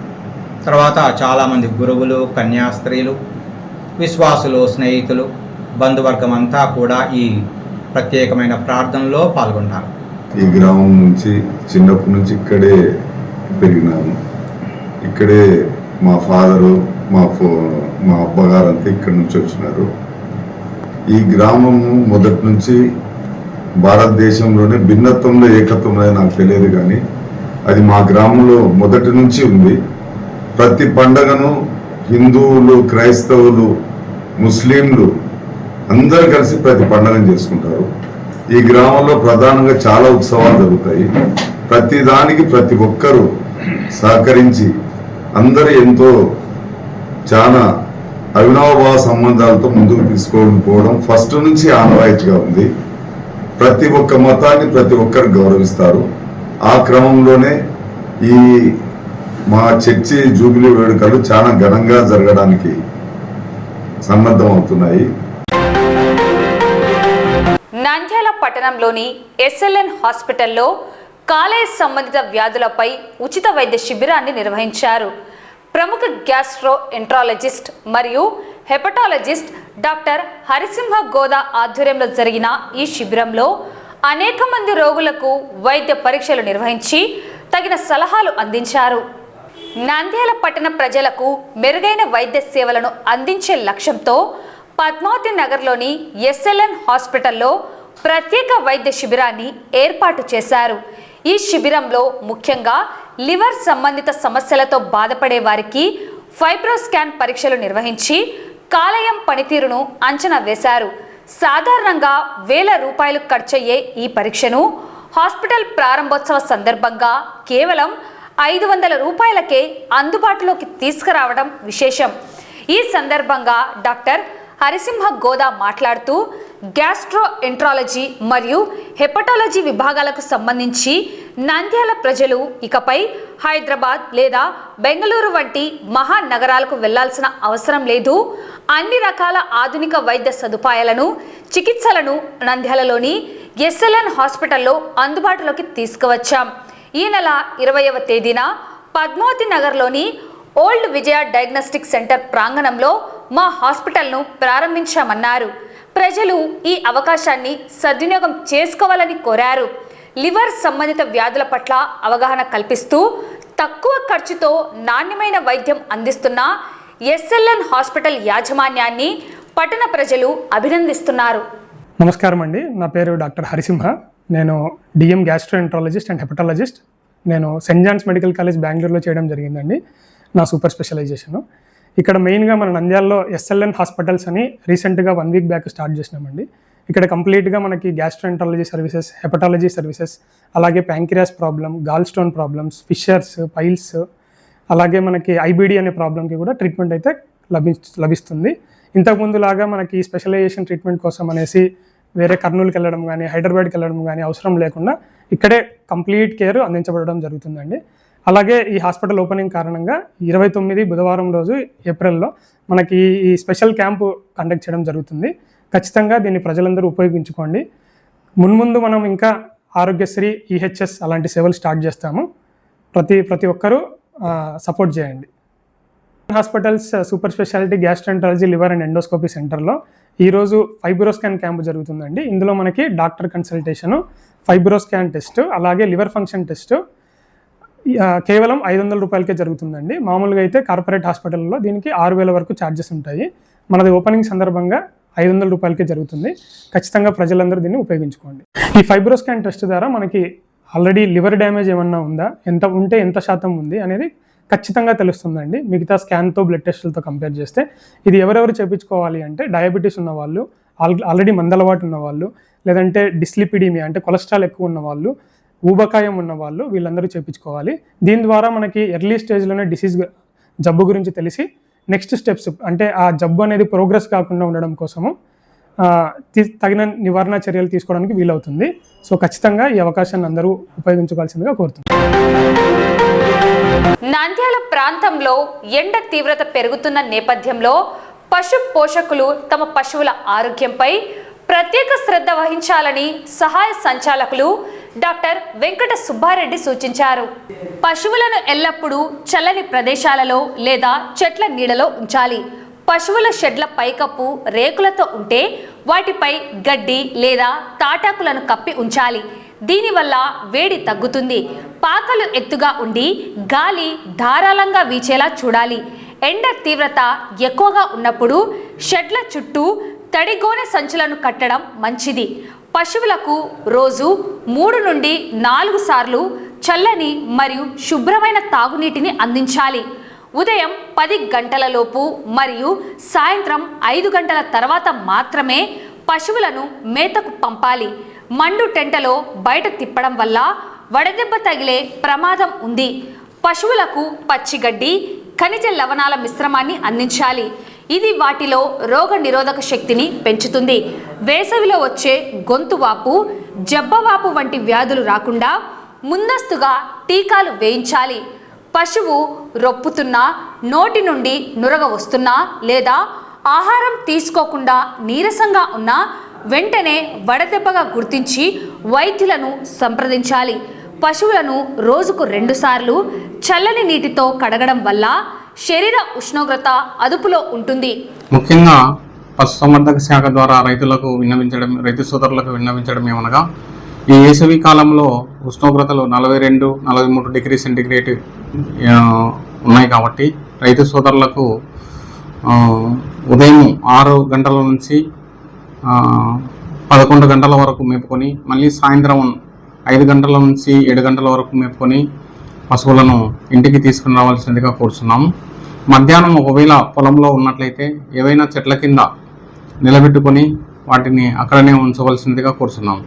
తర్వాత చాలామంది గురువులు, కన్యాస్త్రీలు, విశ్వాసులు, స్నేహితులు, బంధువర్గం అంతా కూడా ఈ ప్రత్యేకమైన ప్రార్థనలో పాల్గొంటారు. ఈ గ్రామం నుంచి చిన్నప్పటి నుంచి ఇక్కడే పెరిగినాను. ఇక్కడే మా ఫాదరు, మా అబ్బగారు అంతా ఇక్కడి నుంచి వచ్చినారు. ఈ గ్రామము మొదటి నుంచి భారతదేశంలోనే భిన్నత్వంలో ఏకత్వం నాకు తెలియదు, కానీ అది మా గ్రామంలో మొదటి నుంచి ఉంది. ప్రతి పండగను హిందువులు, క్రైస్తవులు, ముస్లింలు అందరూ కలిసి ప్రతి పండగను చేసుకుంటారు. ఈ గ్రామంలో ప్రధానంగా చాలా ఉత్సవాలు జరుగుతాయి. ప్రతి దానికి ప్రతి ఒక్కరూ సహకరించి అందరూ ఎంతో చాలా అవినావభావ సంబంధాలతో ముందుకు తీసుకొని పోవడం ఫస్ట్ నుంచి ఆనవాయితీగా ఉంది. ప్రతి ఒక్క మతాన్ని ప్రతి ఒక్కరు గౌరవిస్తారు. ఆ క్రమంలోనే ఈ మా చర్చి జూబిలీ వేడుకలు చాలా ఘనంగా జరగడానికి సన్నద్ధం అవుతున్నాయి. నంద్యాల పట్టణంలోని SLN హాస్పిటల్లో కాలేయ సంబంధిత వ్యాధులపై ఉచిత వైద్య శిబిరాన్ని నిర్వహించారు. ప్రముఖ గ్యాస్ట్రో ఎంట్రాలజిస్ట్ మరియు హెపటాలజిస్ట్ డాక్టర్ హరిసింహ గోదా ఆధ్వర్యంలో జరిగిన ఈ శిబిరంలో అనేక మంది రోగులకు వైద్య పరీక్షలు నిర్వహించి తగిన సలహాలు అందించారు. నంద్యాల పట్టణ ప్రజలకు మెరుగైన వైద్య సేవలను అందించే లక్ష్యంతో పద్మావతి నగర్లోని SLN హాస్పిటల్లో ప్రత్యేక వైద్య శిబిరాన్ని ఏర్పాటు చేశారు. ఈ శిబిరంలో ముఖ్యంగా లివర్ సంబంధిత సమస్యలతో బాధపడే వారికి ఫైబ్రోస్కాన్ పరీక్షలు నిర్వహించి కాలేయం పనితీరును అంచనా వేశారు. సాధారణంగా వేల రూపాయలు ఖర్చయ్యే ఈ పరీక్షను హాస్పిటల్ ప్రారంభోత్సవ సందర్భంగా కేవలం 500 రూపాయలకే అందుబాటులోకి తీసుకురావడం విశేషం. ఈ సందర్భంగా డాక్టర్ హరిసింహ గోదా మాట్లాడుతూ గ్యాస్ట్రోఎంట్రాలజీ మరియు హెపటాలజీ విభాగాలకు సంబంధించి నంద్యాల ప్రజలు ఇకపై హైదరాబాద్ లేదా బెంగళూరు వంటి మహానగరాలకు వెళ్లాల్సిన అవసరం లేదు. అన్ని రకాల ఆధునిక వైద్య సదుపాయాలను, చికిత్సలను నంద్యాలలోని ఎస్ఎల్ఎన్ హాస్పిటల్లో అందుబాటులోకి తీసుకువచ్చాం. ఈ నెల 20వ తేదీన పద్మావతి నగర్లోని ఓల్డ్ విజయ డయాగ్నోస్టిక్ సెంటర్ ప్రాంగణంలో మా హాస్పిటల్ను ప్రారంభించామన్నారు. ప్రజలు ఈ అవకాశాన్ని సద్వినియోగం చేసుకోవాలని కోరారు. లివర్ సంబంధిత వ్యాధుల పట్ల అవగాహన కల్పిస్తూ తక్కువ ఖర్చుతో నాణ్యమైన వైద్యం అందిస్తున్న ఎస్ఎల్ఎన్ హాస్పిటల్ యాజమాన్యాన్ని పట్టణ ప్రజలు అభినందిస్తున్నారు. నమస్కారం అండి, నా పేరు డాక్టర్ హరిసింహ. నేను డిఎం గ్యాస్ట్రోఎంట్రాలజిస్ట్ అండ్ హెపటాలజిస్ట్. నేను సెయింట్ జాన్స్ మెడికల్ కాలేజ్ బెంగళూరులో చేయడం జరిగిందండి నా సూపర్ స్పెషలైజేషను. ఇక్కడ మెయిన్గా మన నంద్యాలలో ఎస్ఎల్ఎన్ హాస్పిటల్స్ అని రీసెంట్గా 1 వీక్ బ్యాక్ స్టార్ట్ చేసినామండి. ఇక్కడ కంప్లీట్గా మనకి గ్యాస్ట్రోఎంట్రాలజీ సర్వీసెస్, హెపటాలజీ సర్వీసెస్, అలాగే pancreas problem, gallstone problems, fissures, piles, అలాగే మనకి ఐబిడి అనే ప్రాబ్లంకి కూడా ట్రీట్మెంట్ అయితే లభిస్తుంది. ఇంతకుముందులాగా మనకి స్పెషలైజేషన్ ట్రీట్మెంట్ కోసం అనేసి వేరే కర్నూలుకి వెళ్ళడం కానీ హైదరాబాద్కి వెళ్ళడం కానీ అవసరం లేకుండా ఇక్కడే కంప్లీట్ కేర్ అందించబడడం జరుగుతుందండి. అలాగే ఈ హాస్పిటల్ ఓపెనింగ్ కారణంగా 29 బుధవారం రోజు ఏప్రిల్లో మనకి ఈ స్పెషల్ క్యాంపు కండక్ట్ చేయడం జరుగుతుంది. ఖచ్చితంగా దీన్ని ప్రజలందరూ ఉపయోగించుకోండి. మున్ముందు మనం ఇంకా ఆరోగ్యశ్రీ, ఈహెచ్ఎస్ అలాంటి సేవలు స్టార్ట్ చేస్తాము. ప్రతి ఒక్కరూ సపోర్ట్ చేయండి. Hospitals super speciality gastroenterology liver and endoscopy సెంటర్లో ఈరోజు ఫైబ్రోస్కాన్ క్యాంపు జరుగుతుందండి. ఇందులో మనకి డాక్టర్ కన్సల్టేషను, ఫైబ్రోస్కాన్ టెస్ట్, అలాగే లివర్ ఫంక్షన్ టెస్ట్ కేవలం 500 రూపాయలకే జరుగుతుందండి. మామూలుగా అయితే కార్పొరేట్ హాస్పిటల్లో దీనికి 6000 వరకు ఛార్జెస్ ఉంటాయి. మనది ఓపెనింగ్ సందర్భంగా 500 రూపాయలకే జరుగుతుంది. ఖచ్చితంగా ప్రజలందరూ దీన్ని ఉపయోగించుకోండి. ఈ ఫైబ్రోస్కాన్ టెస్ట్ ద్వారా మనకి ఆల్రెడీ లివర్ డ్యామేజ్ ఏమన్నా ఉందా, ఎంత శాతం ఉంది అనేది ఖచ్చితంగా తెలుస్తుందండి. మిగతా స్కాన్తో, బ్లడ్ టెస్టులతో కంపేర్ చేస్తే ఇది ఎవరెవరు చేయించుకోవాలి అంటే డయాబెటీస్ ఉన్నవాళ్ళు, ఆల్రెడీ మందలవాటు ఉన్నవాళ్ళు, లేదంటే డిస్లిపిడీమియా అంటే కొలెస్ట్రాల్ ఎక్కువ ఉన్నవాళ్ళు, ఊబకాయం ఉన్నవాళ్ళు, వీళ్ళందరూ చేయించుకోవాలి. దీని ద్వారా మనకి ఎర్లీ స్టేజ్లోనే జబ్బు గురించి తెలిసి నెక్స్ట్ స్టెప్స్ అంటే ఆ జబ్బు అనేది ప్రోగ్రెస్ కాకుండా ఉండడం కోసము తగిన నివారణ చర్యలు తీసుకోవడానికి వీలవుతుంది. సో ఖచ్చితంగా ఈ అవకాశాన్ని అందరూ ఉపయోగించుకోవాల్సిందిగా కోరుతున్నాను. నంద్యాల ప్రాంతంలో ఎండ తీవ్రత పెరుగుతున్న నేపథ్యంలో పశు పోషకులు తమ పశువుల ఆరోగ్యంపై ప్రత్యేక శ్రద్ధ వహించాలని సహాయ సంచాలకులు డాక్టర్ వెంకట సుబ్బారెడ్డి సూచించారు. పశువులను ఎల్లప్పుడూ చల్లని ప్రదేశాలలో లేదా చెట్ల నీడలో ఉంచాలి. పశువుల షెడ్ల పైకప్పు రేకులతో ఉంటే వాటిపై గడ్డి లేదా తాటాకులను కప్పి ఉంచాలి. దీనివల్ల వేడి తగ్గుతుంది. పాకలు ఎత్తుగా ఉండి గాలి ధారాళంగా వీచేలా చూడాలి. ఎండ తీవ్రత ఎక్కువగా ఉన్నప్పుడు షెడ్ల చుట్టూ తడిగోనె సంచులను కట్టడం మంచిది. పశువులకు రోజు 3 నుండి 4 సార్లు చల్లని మరియు శుభ్రమైన తాగునీటిని అందించాలి. ఉదయం 10 గంటలలోపు మరియు సాయంత్రం 5 గంటల తర్వాత మాత్రమే పశువులను మేతకు పంపాలి. మండు టెంటలో బయట తిప్పడం వల్ల వడదెబ్బ తగిలే ప్రమాదం ఉంది. పశువులకు పచ్చిగడ్డి, ఖనిజ లవణాల మిశ్రమాన్ని అందించాలి. ఇది వాటిలో రోగ నిరోధక శక్తిని పెంచుతుంది. వేసవిలో వచ్చే గొంతువాపు, జబ్బవాపు వంటి వ్యాధులు రాకుండా ముందస్తుగా టీకాలు వేయించాలి. పశువు రొప్పుతున్నా, నోటి నుండి నురగ వస్తున్నా లేదా ఆహారం తీసుకోకుండా నీరసంగా ఉన్నా వెంటనే వడదెబ్బగా గుర్తించి వైద్యులను సంప్రదించాలి. పశువులను రోజుకు 2 సార్లు చల్లని నీటితో కడగడం వల్ల శరీర ఉష్ణోగ్రత అదుపులో ఉంటుంది. ముఖ్యంగా పశుసంవర్ధక శాఖ ద్వారా రైతు సోదరులకు విన్నవించడం ఏమనగా, ఈ వేసవి కాలంలో ఉష్ణోగ్రతలు 42-43 డిగ్రీ సెంటిగ్రేడ్ ఉన్నాయి కాబట్టి రైతు సోదరులకు ఉదయం 6 గంటల నుంచి 11 గంటల వరకు మేపుకొని మళ్ళీ సాయంత్రం 5 గంటల నుంచి 7 గంటల వరకు మేపుకొని పశువులను ఇంటికి తీసుకుని రావాల్సిందిగా కోరుతున్నాము. మధ్యాహ్నం ఒకవేళ పొలంలో ఉన్నట్లయితే ఏవైనా చెట్ల కింద నిలబెట్టుకొని వాటిని అక్కడనే ఉంచవలసిందిగా కోరుతున్నాం.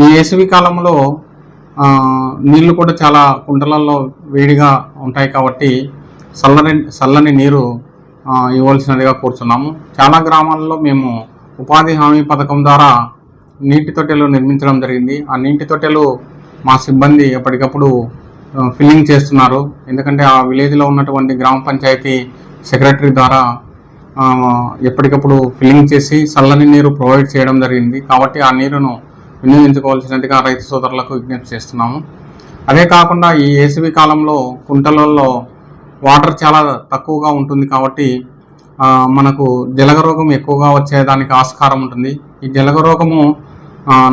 ఈ వేసవి కాలంలో నీళ్లు కూడా చాలా కుంటలలో వేడిగా ఉంటాయి కాబట్టి చల్లని నీరు ఇవ్వాల్సినదిగా కోరుతున్నాము. చాలా గ్రామాల్లో మేము ఉపాధి హామీ పథకం ద్వారా నీటి తొట్టెలు నిర్మించడం జరిగింది. ఆ నీటి తొట్టెలు మా సిబ్బంది ఎప్పటికప్పుడు ఫిల్లింగ్ చేస్తున్నారు. ఎందుకంటే ఆ విలేజ్లో ఉన్నటువంటి గ్రామ పంచాయతీ సెక్రటరీ ద్వారా ఎప్పటికప్పుడు ఫిల్లింగ్ చేసి చల్లని నీరు ప్రొవైడ్ చేయడం జరిగింది. కాబట్టి ఆ నీరును వినియోగించుకోవాల్సినట్టుగా రైతు సోదరులకు విజ్ఞప్తి చేస్తున్నాము. అదే కాకుండా ఈ వేసవి కాలంలో కుంటలలో వాటర్ చాలా తక్కువగా ఉంటుంది కాబట్టి మనకు జలగ రోగం ఎక్కువగా వచ్చేదానికి ఆస్కారం ఉంటుంది. ఈ జలగ రోగము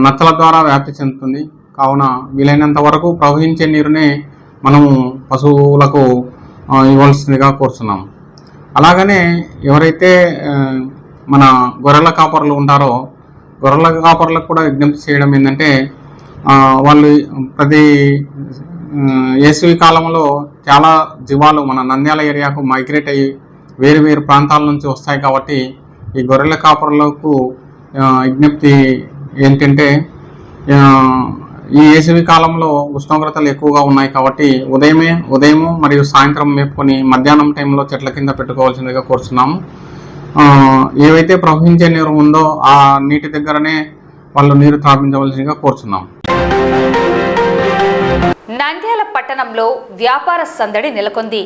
నత్తల ద్వారా వ్యాప్తి చెందుతుంది. కావున వీలైనంత వరకు ప్రవహించే నీరునే మనము పశువులకు ఇవ్వాల్సిందిగా కోరుతున్నాము. అలాగనే ఎవరైతే మన గొర్రెల కాపర్లు ఉంటారో గొర్రెల కాపర్లకు కూడా విజ్ఞప్తి చేయడం ఏంటంటే వాళ్ళు ప్రతి వేసవి కాలంలో చాలా జీవాలు మన నంద్యాల ఏరియాకు మైగ్రేట్ అయ్యి వేరు ప్రాంతాల నుంచి వస్తాయి. కాబట్టి ఈ గొర్రెల కాపర్లకు విజ్ఞప్తి ఏంటంటే ఈ వేసవి కాలంలో ఉష్ణోగ్రతలు ఎక్కువగా ఉన్నాయి కాబట్టి ఉదయం మరియు సాయంత్రం మేపుకొని మధ్యాహ్నం టైంలో చెట్ల కింద పెట్టుకోవాల్సిందిగా కోరుతున్నాము. ఏవైతే ప్రవహించే నీరు ఉందో ఆ నీటి దగ్గరనే వాళ్ళు నీరు త్రాపించవలసిందిగా కోరుతున్నాము. నంద్యాల పట్టణంలో వ్యాపార సందడి నెలకొంది.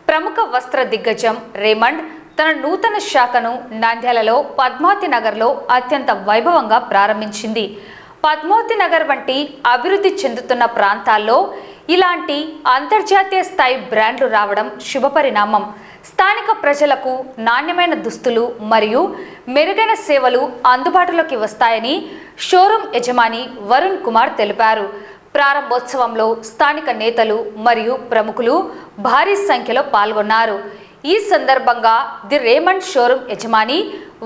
ప్రముఖ వస్త్ర దిగ్గజం రేమండ్ తన నూతన శాఖను నంద్యాలలో పద్మావతి నగర్లో అత్యంత వైభవంగా ప్రారంభించింది. పద్మావతి నగర్ వంటి అభివృద్ధి చెందుతున్న ప్రాంతాల్లో ఇలాంటి అంతర్జాతీయ స్థాయి బ్రాండ్లు రావడం శుభపరిణామం. స్థానిక ప్రజలకు నాణ్యమైన దుస్తులు మరియు మెరుగైన సేవలు అందుబాటులోకి వస్తాయని షోరూమ్ యజమాని వరుణ్ కుమార్ తెలిపారు. ప్రారంభోత్సవంలో స్థానిక నేతలు మరియు ప్రముఖులు భారీ సంఖ్యలో పాల్గొన్నారు. ఈ సందర్భంగా ది రేమండ్ షోరూమ్ యజమాని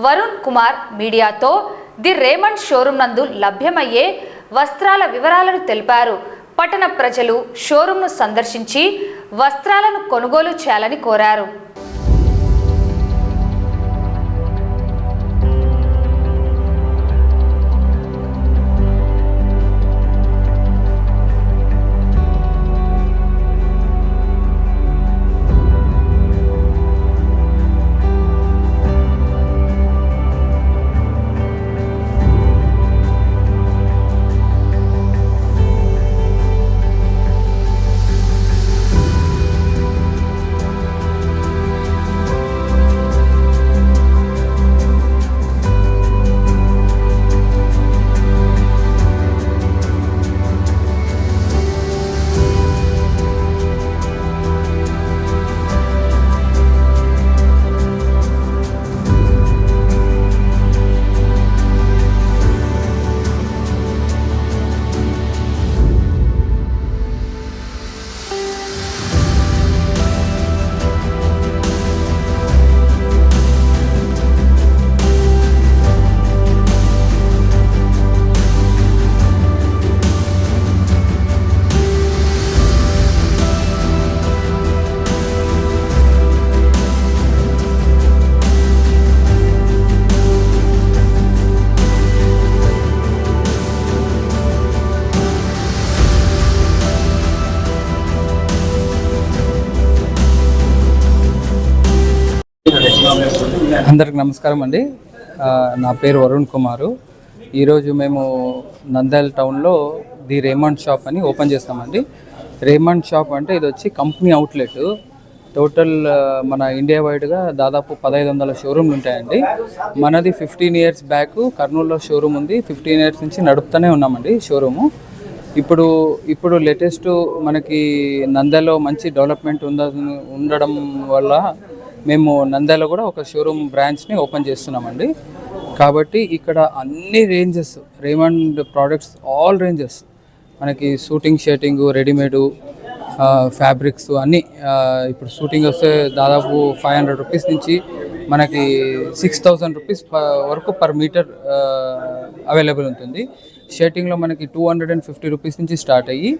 వరుణ్ కుమార్ మీడియాతో ది రేమండ్ షోరూమ్ నందు లభ్యమయ్యే వస్త్రాల వివరాలను తెలిపారు. పట్టణ ప్రజలు షోరూమ్ను సందర్శించి వస్త్రాలను కొనుగోలు చేయాలని కోరారు. అందరికి నమస్కారం అండి. నా పేరు వరుణ్ కుమారు. ఈరోజు మేము నంద్యాల టౌన్లో ది రేమండ్ షాప్ అని ఓపెన్ చేస్తామండి. రేమండ్ షాప్ అంటే ఇది వచ్చి కంపెనీ అవుట్లెట్. టోటల్ మన ఇండియా వైడ్గా దాదాపు 1500 షోరూమ్లు ఉంటాయండి. మనది 15 ఇయర్స్ బ్యాక్ కర్నూలులో షోరూమ్ ఉంది. 15 ఇయర్స్ నుంచి నడుపుతూనే ఉన్నామండి షోరూము. ఇప్పుడు లేటెస్ట్ మనకి నంద్యాలలో మంచి డెవలప్మెంట్ ఉండడం వల్ల మేము నంద్యాలలో కూడా ఒక షోరూమ్ బ్రాంచ్ని ఓపెన్ చేస్తున్నామండి. కాబట్టి ఇక్కడ అన్ని ranges Raymond products all ranges మనకి షూటింగ్ షర్టింగ్ రెడీమేడు ఫ్యాబ్రిక్స్ అన్నీ ఇప్పుడు షూటింగ్ వస్తే దాదాపు 500 రూపీస్ నుంచి మనకి 6000 రూపీస్ వరకు పర్ మీటర్ అవైలబుల్ ఉంటుంది. షర్టింగ్లో మనకి 250 రూపీస్ నుంచి స్టార్ట్ అయ్యి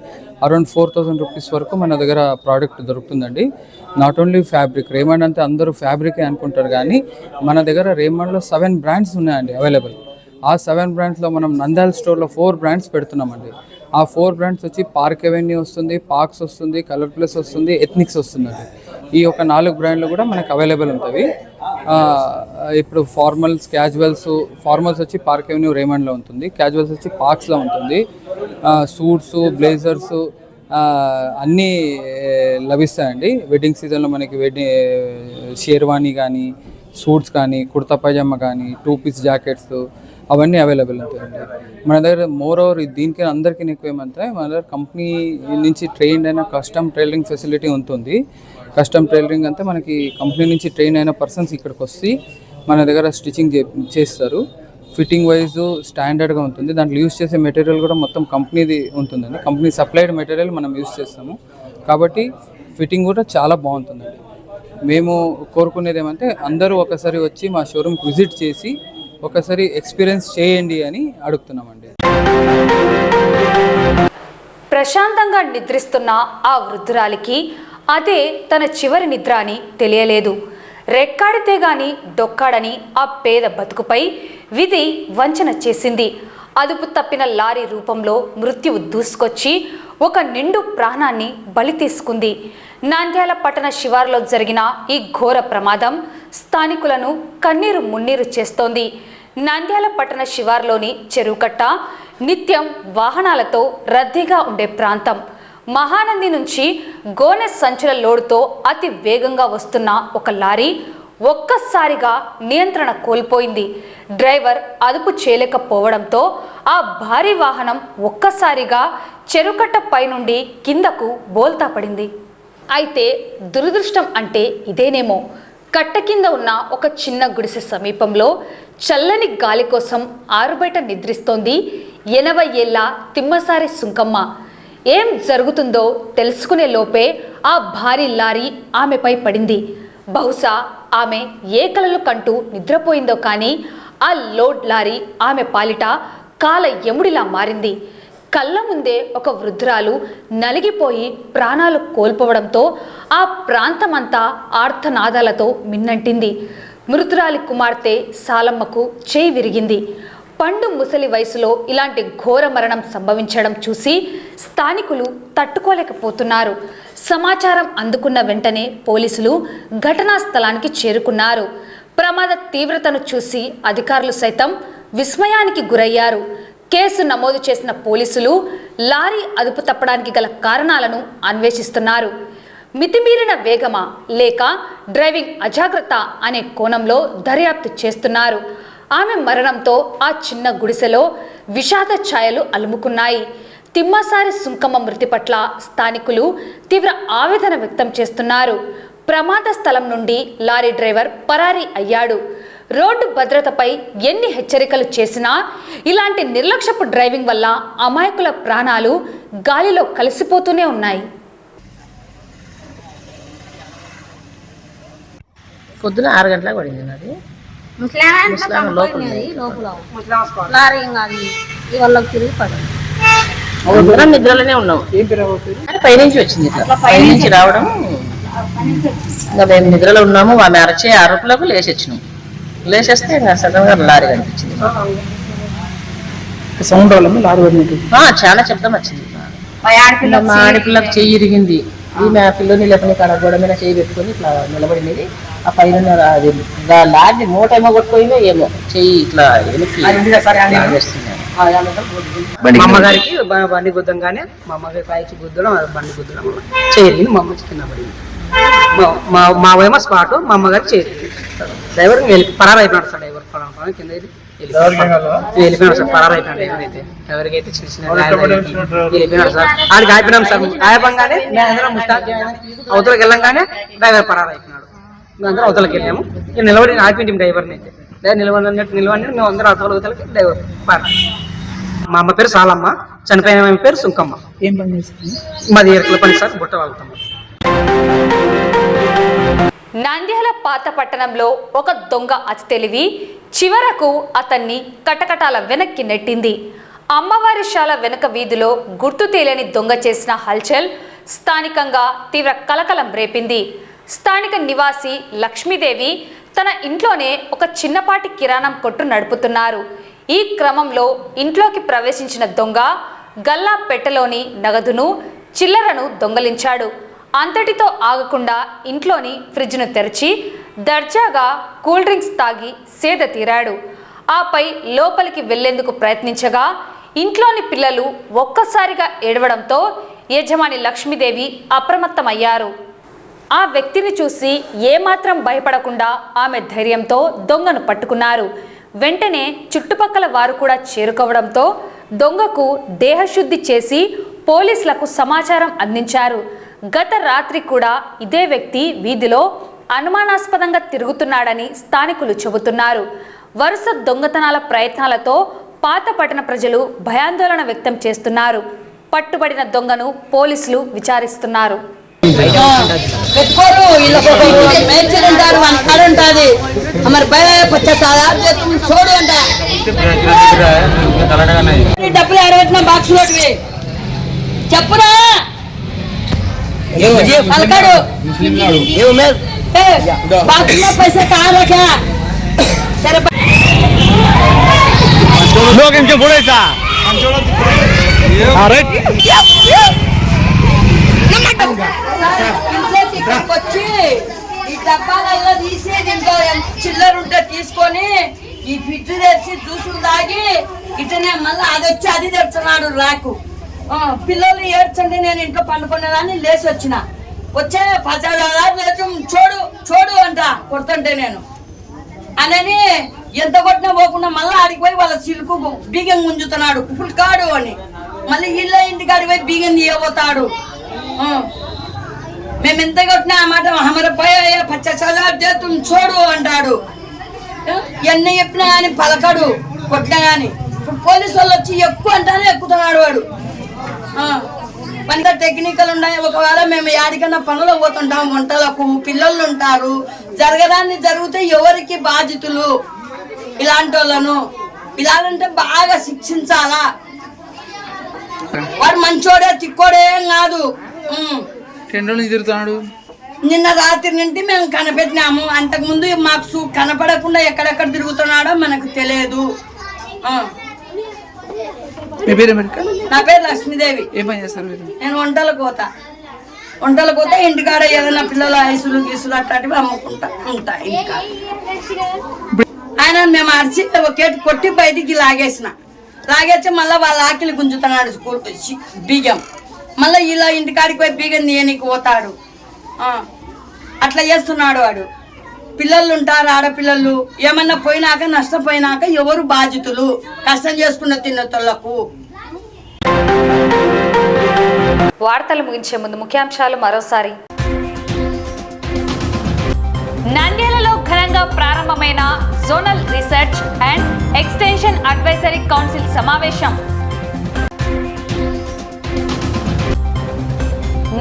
అరౌండ్ 4000 రూపీస్ వరకు మన దగ్గర ప్రోడక్ట్ దొరుకుతుందండి. నాట్ ఓన్లీ ఫ్యాబ్రిక్, రేమండ్ అంటే అందరూ ఫ్యాబ్రికే అనుకుంటారు, కానీ మన దగ్గర రేమండ్లో 7 బ్రాండ్స్ ఉన్నాయండి అవైలబుల్. ఆ 7 బ్రాండ్స్లో మనం నంద్యాల స్టోర్లో 4 బ్రాండ్స్ పెడుతున్నామండి. ఆ 4 బ్రాండ్స్ వచ్చి పార్క్ అవెన్యూ వస్తుంది, పార్క్స్ వస్తుంది, కలర్ ప్లస్ వస్తుంది, ఎథ్నిక్స్ వస్తుందండి. ఈ ఒక 4 బ్రాండ్లు కూడా మనకు అవైలబుల్ ఉంటుంది. ఇప్పుడు ఫార్మల్స్, క్యాజువల్స్, ఫార్మల్స్ వచ్చి పార్క్ అవెన్యూ రేమండ్లో ఉంటుంది, క్యాజువల్స్ వచ్చి పార్క్స్లో ఉంటుంది, సూట్స్, బ్లేజర్స్ అన్నీ లభిస్తాయండి. వెడ్డింగ్ సీజన్లో మనకి షేర్వానీ కానీ, సూట్స్ కానీ, కుర్తా పైజామా కానీ, 2 పీస్ జాకెట్స్ అవన్నీ అవైలబుల్ ఉంటాయండి మన దగ్గర. మోర్ ఓవర్ దీనికి అందరికీ ఎక్కువ ఏమంటే మన దగ్గర కంపెనీ నుంచి ట్రైన్డ్ అయిన కస్టమ్ టైలరింగ్ ఫెసిలిటీ ఉంటుంది. కస్టమ్ టైలరింగ్ అంటే మనకి కంపెనీ నుంచి ట్రైన్ అయిన పర్సన్స్ ఇక్కడికి వచ్చి మన దగ్గర స్టిచ్చింగ్ చేస్తారు. ఫిట్టింగ్ వైజ్ స్టాండర్డ్గా ఉంటుంది. దాంట్లో యూస్ చేసే మెటీరియల్ కూడా మొత్తం కంపెనీది ఉంటుందండి. కంపెనీ సప్లైడ్ మెటీరియల్ మనం యూస్ చేస్తాము కాబట్టి ఫిట్టింగ్ కూడా చాలా బాగుంటుందండి. మేము కోరుకునేది ఏమంటే అందరూ ఒకసారి వచ్చి మా షోరూమ్కి విజిట్ చేసి ఒకసారి ఎక్స్పీరియన్స్ చేయండి అని అడుగుతున్నామండి. ప్రశాంతంగా నిద్రిస్తున్న ఆ వృద్ధురాలికి అదే తన చివరి నిద్ర అని తెలియలేదు. రెక్కాడితే గాని డొక్కాడని ఆ పేద బతుకుపై విధి వంచన చేసింది. అదుపు తప్పిన లారీ రూపంలో మృత్యువు దూసుకొచ్చి ఒక నిండు ప్రాణాన్ని బలి తీసుకుంది. నంద్యాల పట్టణ శివారులో జరిగిన ఈ ఘోర ప్రమాదం స్థానికులను కన్నీరు మున్నీరు చేస్తోంది. నంద్యాల పట్టణ శివారులోని చెరువుకట్ట నిత్యం వాహనాలతో రద్దీగా ఉండే ప్రాంతం. మహానంది నుంచి గోనె సంచుల లోడుతో అతి వేగంగా వస్తున్న ఒక లారీ ఒక్కసారిగా నియంత్రణ కోల్పోయింది. డ్రైవర్ అదుపు చేయలేకపోవడంతో ఆ భారీ వాహనం ఒక్కసారిగా చెరుకట్ట పైనుండి కిందకు బోల్తా పడింది. అయితే దురదృష్టం అంటే ఇదేనేమో. కట్ట కింద ఉన్న ఒక చిన్న గుడిసె సమీపంలో చల్లని గాలి కోసం ఆరుబయట నిద్రిస్తోంది 80 ఏళ్ల తిమ్మసారి సుంకమ్మ. ఏం జరుగుతుందో తెలుసుకునే లోపే ఆ భారీ లారీ ఆమెపై పడింది. బహుశా ఆమె ఏ కలలు కంటూ నిద్రపోయిందో కానీ ఆ లోడ్ లారీ ఆమె పాలిట కాల యముడిలా మారింది. కళ్ళ ముందే ఒక వృద్ధురాలు నలిగిపోయి ప్రాణాలు కోల్పోవడంతో ఆ ప్రాంతమంతా ఆర్తనాదాలతో మిన్నంటింది. మృతురాలి కుమార్తె సాలమ్మకు చేయి విరిగింది. పండు ముసలి వయసులో ఇలాంటి ఘోర మరణం సంభవించడం చూసి స్థానికులు తట్టుకోలేకపోతున్నారు. సమాచారం అందుకున్న వెంటనే పోలీసులు ఘటనా స్థలానికి చేరుకున్నారు. ప్రమాద తీవ్రతను చూసి అధికారులు సైతం విస్మయానికి గురయ్యారు. కేసు నమోదు చేసిన పోలీసులు లారీ అదుపు తప్పడానికి గల కారణాలను అన్వేషిస్తున్నారు. మితిమీరిన వేగమా లేక డ్రైవింగ్ అజాగ్రత్త అనే కోణంలో దర్యాప్తు చేస్తున్నారు. ఆమె మరణంతో ఆ చిన్న గుడిసెలో విషాద ఛాయలు అలుముకున్నాయి. తిమ్మసారి సుంకమ్మ మృతి పట్ల స్థానికులు తీవ్ర ఆవేదన వ్యక్తం చేస్తున్నారు. ప్రమాద స్థలం నుండి లారీ డ్రైవర్ పరారీ అయ్యాడు. రోడ్డు భద్రతపై ఎన్ని హెచ్చరికలు చేసినా ఇలాంటి నిర్లక్ష్యపు డ్రైవింగ్ వల్ల అమాయకుల ప్రాణాలు గాలిలో కలిసిపోతూనే ఉన్నాయి. పొద్దున 6 గంటలకు పడింది నాది. లోపల నిద్రలోనే ఉన్నాం. పైనుంచి వచ్చింది, పైనుంచి రావడం. ఇంకా మేము నిద్రలో ఉన్నాము. ఆమె అరచే అరుపులకు లేచొచ్చినాం. లేచేస్తే ఇంకా సడన్ గా లారీ కనిపించింది. సౌండ్ లారీ చాలా శబ్దం వచ్చింది. మా ఆడపిల్లకు చెయ్యి ఇరిగింది. ఈమె పిల్లని లేపని కాడ గోడ మీద చెయ్యి పెట్టుకొని ఇట్లా నిలబడినది. ఆ పైన లారీ మూట ఏమో కొట్టుకోయిందో ఏమో చెయ్యి ఇట్లా మా అమ్మగారికి బండి గుద్దంగానే మా అమ్మగారి పైకి గుద్దడం, బండి గుద్దడం చేరింది. మా అమ్మ కింద పడింది. మా ఏమో స్పాట్, మా అమ్మగారికి చేరింది. Driver పరారైపోయినాడు sir. డ్రైవర్ కింద వెళ్ళిపోయినాడు సార్. పరారైపోయినాడు డ్రైవర్ అయితే. ఎవరికైతే చిన్న చిన్న వెళ్ళిపోయినాడు సార్. ఆడికి అయిపోయినాం సార్. ఆయపంగానే మేమందరం అవతలకి వెళ్ళంగానే డ్రైవర్ పరారైపోయినాడు. మేమందరం అవతలకి వెళ్ళాము. నిలబడి ఆపిన డ్రైవర్ని అయితే నిలబడినట్టు మేము అందరం అవతలకి డ్రైవర్ పారా. మా అమ్మ పేరు సాలమ్మ, చనిపోయిన ఆమె పేరు సుంకమ్మ. ఏం పని చేస్తుంది? మాది ఎరుకల పని సార్. బుట్ట వాళ్తాం. నంద్యాల పాత పట్టణంలో ఒక దొంగ అతి తెలివి చివరకు అతన్ని కటకటాల వెనక్కి నెట్టింది. అమ్మవారి శాల వెనుక వీధిలో గుర్తు తెలియని దొంగ చేసిన హల్చల్ స్థానికంగా తీవ్ర కలకలం రేపింది. స్థానిక నివాసి లక్ష్మీదేవి తన ఇంట్లోనే ఒక చిన్నపాటి కిరాణం కొట్టు నడుపుతున్నారు. ఈ క్రమంలో ఇంట్లోకి ప్రవేశించిన దొంగ గల్లా పెట్టెలోని నగదును చిల్లరను దొంగలించాడు. అంతటితో ఆగకుండా ఇంట్లోని ఫ్రిడ్జ్ను తెరిచి దర్జాగా కూల్ డ్రింక్స్ తాగి సేద తీరాడు. ఆపై లోపలికి వెళ్లేందుకు ప్రయత్నించగా ఇంట్లోని పిల్లలు ఒక్కసారిగా ఏడవడంతో యజమాని లక్ష్మీదేవి అప్రమత్తమయ్యారు. ఆ వ్యక్తిని చూసి ఏమాత్రం భయపడకుండా ఆమె ధైర్యంతో దొంగను పట్టుకున్నారు. వెంటనే చుట్టుపక్కల వారు కూడా చేరుకోవడంతో దొంగకు దేహశుద్ధి చేసి పోలీసులకు సమాచారం అందించారు. గత రాత్రి కూడా ఇదే వ్యక్తి వీధిలో అనుమానాస్పదంగా తిరుగుతున్నాడని స్థానికులు చెబుతున్నారు. వరుస దొంగతనాల ప్రయత్నాలతో పాత పట్టణ ప్రజలు భయాందోళన వ్యక్తం చేస్తున్నారు. పట్టుబడిన దొంగను పోలీసులు విచారిస్తున్నారు. చెప్పురా पैसे कहाँ रखा लोग इनके बोले सा अरे వచ్చి ఈ డబ్బాలలో తీసి దీంట్లో చిల్లర ఉంటే తీసుకొని ఈ ఫిట్ తెచ్చి జ్యూసులు తాగి ఇటనే మళ్ళీ అది వచ్చి అది తెచ్చున్నాడు రాకు. పిల్లలు ఏడ్చండి నేను ఇంట్లో పండుకునేదాన్ని లేచి వచ్చిన వచ్చే 10,000 చూడు చూడు అంట కొడుతుంటే నేను అనని ఎంత కొట్టినా పోకుండా మళ్ళీ ఆడికి వాళ్ళ చిలుకు బీగం గుంజుతున్నాడు కుప్పులు కాడు అని మళ్ళీ ఇళ్ళ ఇంటికాడికి పోయి బీగం తీయబోతాడు. మేము ఎంత కొట్టినా ఆ మాట హమర పోయా 50,000 చూడు అంటాడు. ఎన్ని చెప్పినా కానీ పలకడు కొట్టినా కానీ. ఇప్పుడు పోలీసు వాళ్ళు వచ్చి ఎక్కువ అంటానే ఎక్కుతున్నాడు వాడు. అంత టెక్నికల్ ఉన్నాయి. ఒకవేళ మేము యాడికన్నా పనులు పోతుంటాం వంటలకు పిల్లలు ఉంటారు జరగదాన్ని జరిగితే ఎవరికి బాధితులు ఇలాంటి వాళ్ళను ఇలాంటే బాగా శిక్షించాలా. వాడు మంచోడే తిక్కోడే కాదు. నిన్న రాత్రి నుండి మేము కనిపెట్టినాము. అంతకుముందు మాకు కనపడకుండా ఎక్కడెక్కడ తిరుగుతున్నాడో మనకు తెలియదు. నా పేరు లక్ష్మీదేవి. నేను వంటలకు పోతా ఇంటికాడ ఏదైనా పిల్లల ఐసులు గీసులు అట్లాంటివి అమ్ముకుంటా ఉంటా ఇంటికాడ. ఆయన మేము అరిచి ఒకేటి కొట్టి బయటికి లాగేసి మళ్ళీ వాళ్ళ ఆకిలి గుంజుతున్నాడు బీగం. మళ్ళీ ఇలా ఇంటికాడికి పోయి బీగం తీయనికి పోతాడు. అట్లా చేస్తున్నాడు వాడు. పిల్లలు ఉంటారు ఆడపిల్లలు ఏమన్నా పోయినాక నష్టపోయినాక ఎవరు బాధితులు కష్టం చేసుకున్న తిన్నతోళ్లకు. వార్తలు ముగించే ముందు ముఖ్యాంశాలు మరోసారి. నంద్యాలలో ఘనంగా ప్రారంభమైన zonal research and extension advisory council సమావేశం.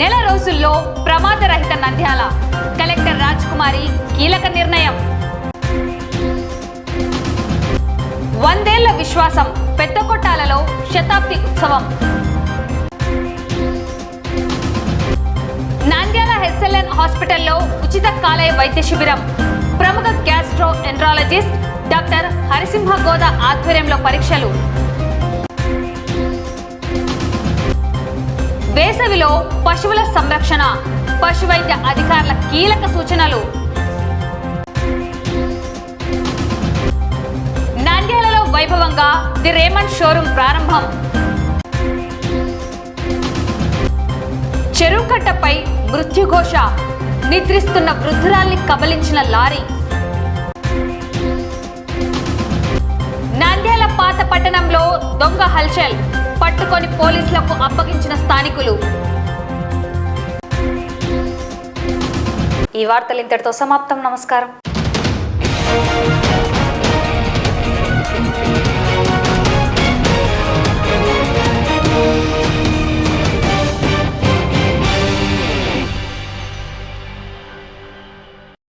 నెల రోజుల్లో ప్రమాదరహిత నంద్యాల కలెక్టర్ రాజ్ కుమారి కీలక నిర్ణయం. 100 ఏళ్ల విశ్వాసం పెద్దకొట్టాలలో శతాబ్ది ఉత్సవం. నంద్యాల హెచ్ఎల్ఎన్ హాస్పిటల్లో ఉచిత కాలేయ వైద్య శిబిరం. ప్రముఖ గ్యాస్ట్రో ఎంట్రాలజిస్ట్ డాక్టర్ హరిసింహ గోద ఆధ్వర్యంలో పరీక్షలు. వేసవిలో పశువుల సంరక్షణ పశువైద్య అధికారుల కీలక సూచనలు. నంద్యాలలో వైభవంగా ది రేమండ్ షోరూమ్ ప్రారంభం. చెరువుకట్టపై మృత్యుఘోష నిద్రిస్తున్న వృద్ధురాల్ని కబలించిన లారీ. నంద్యాల పాత పట్టణంలో దొంగ హల్చల్ పట్టుకొని పోలీసులకు అప్పగించిన స్థానికులు. ఈ వార్తలు ఇంతటితో సమాప్తం. నమస్కారం.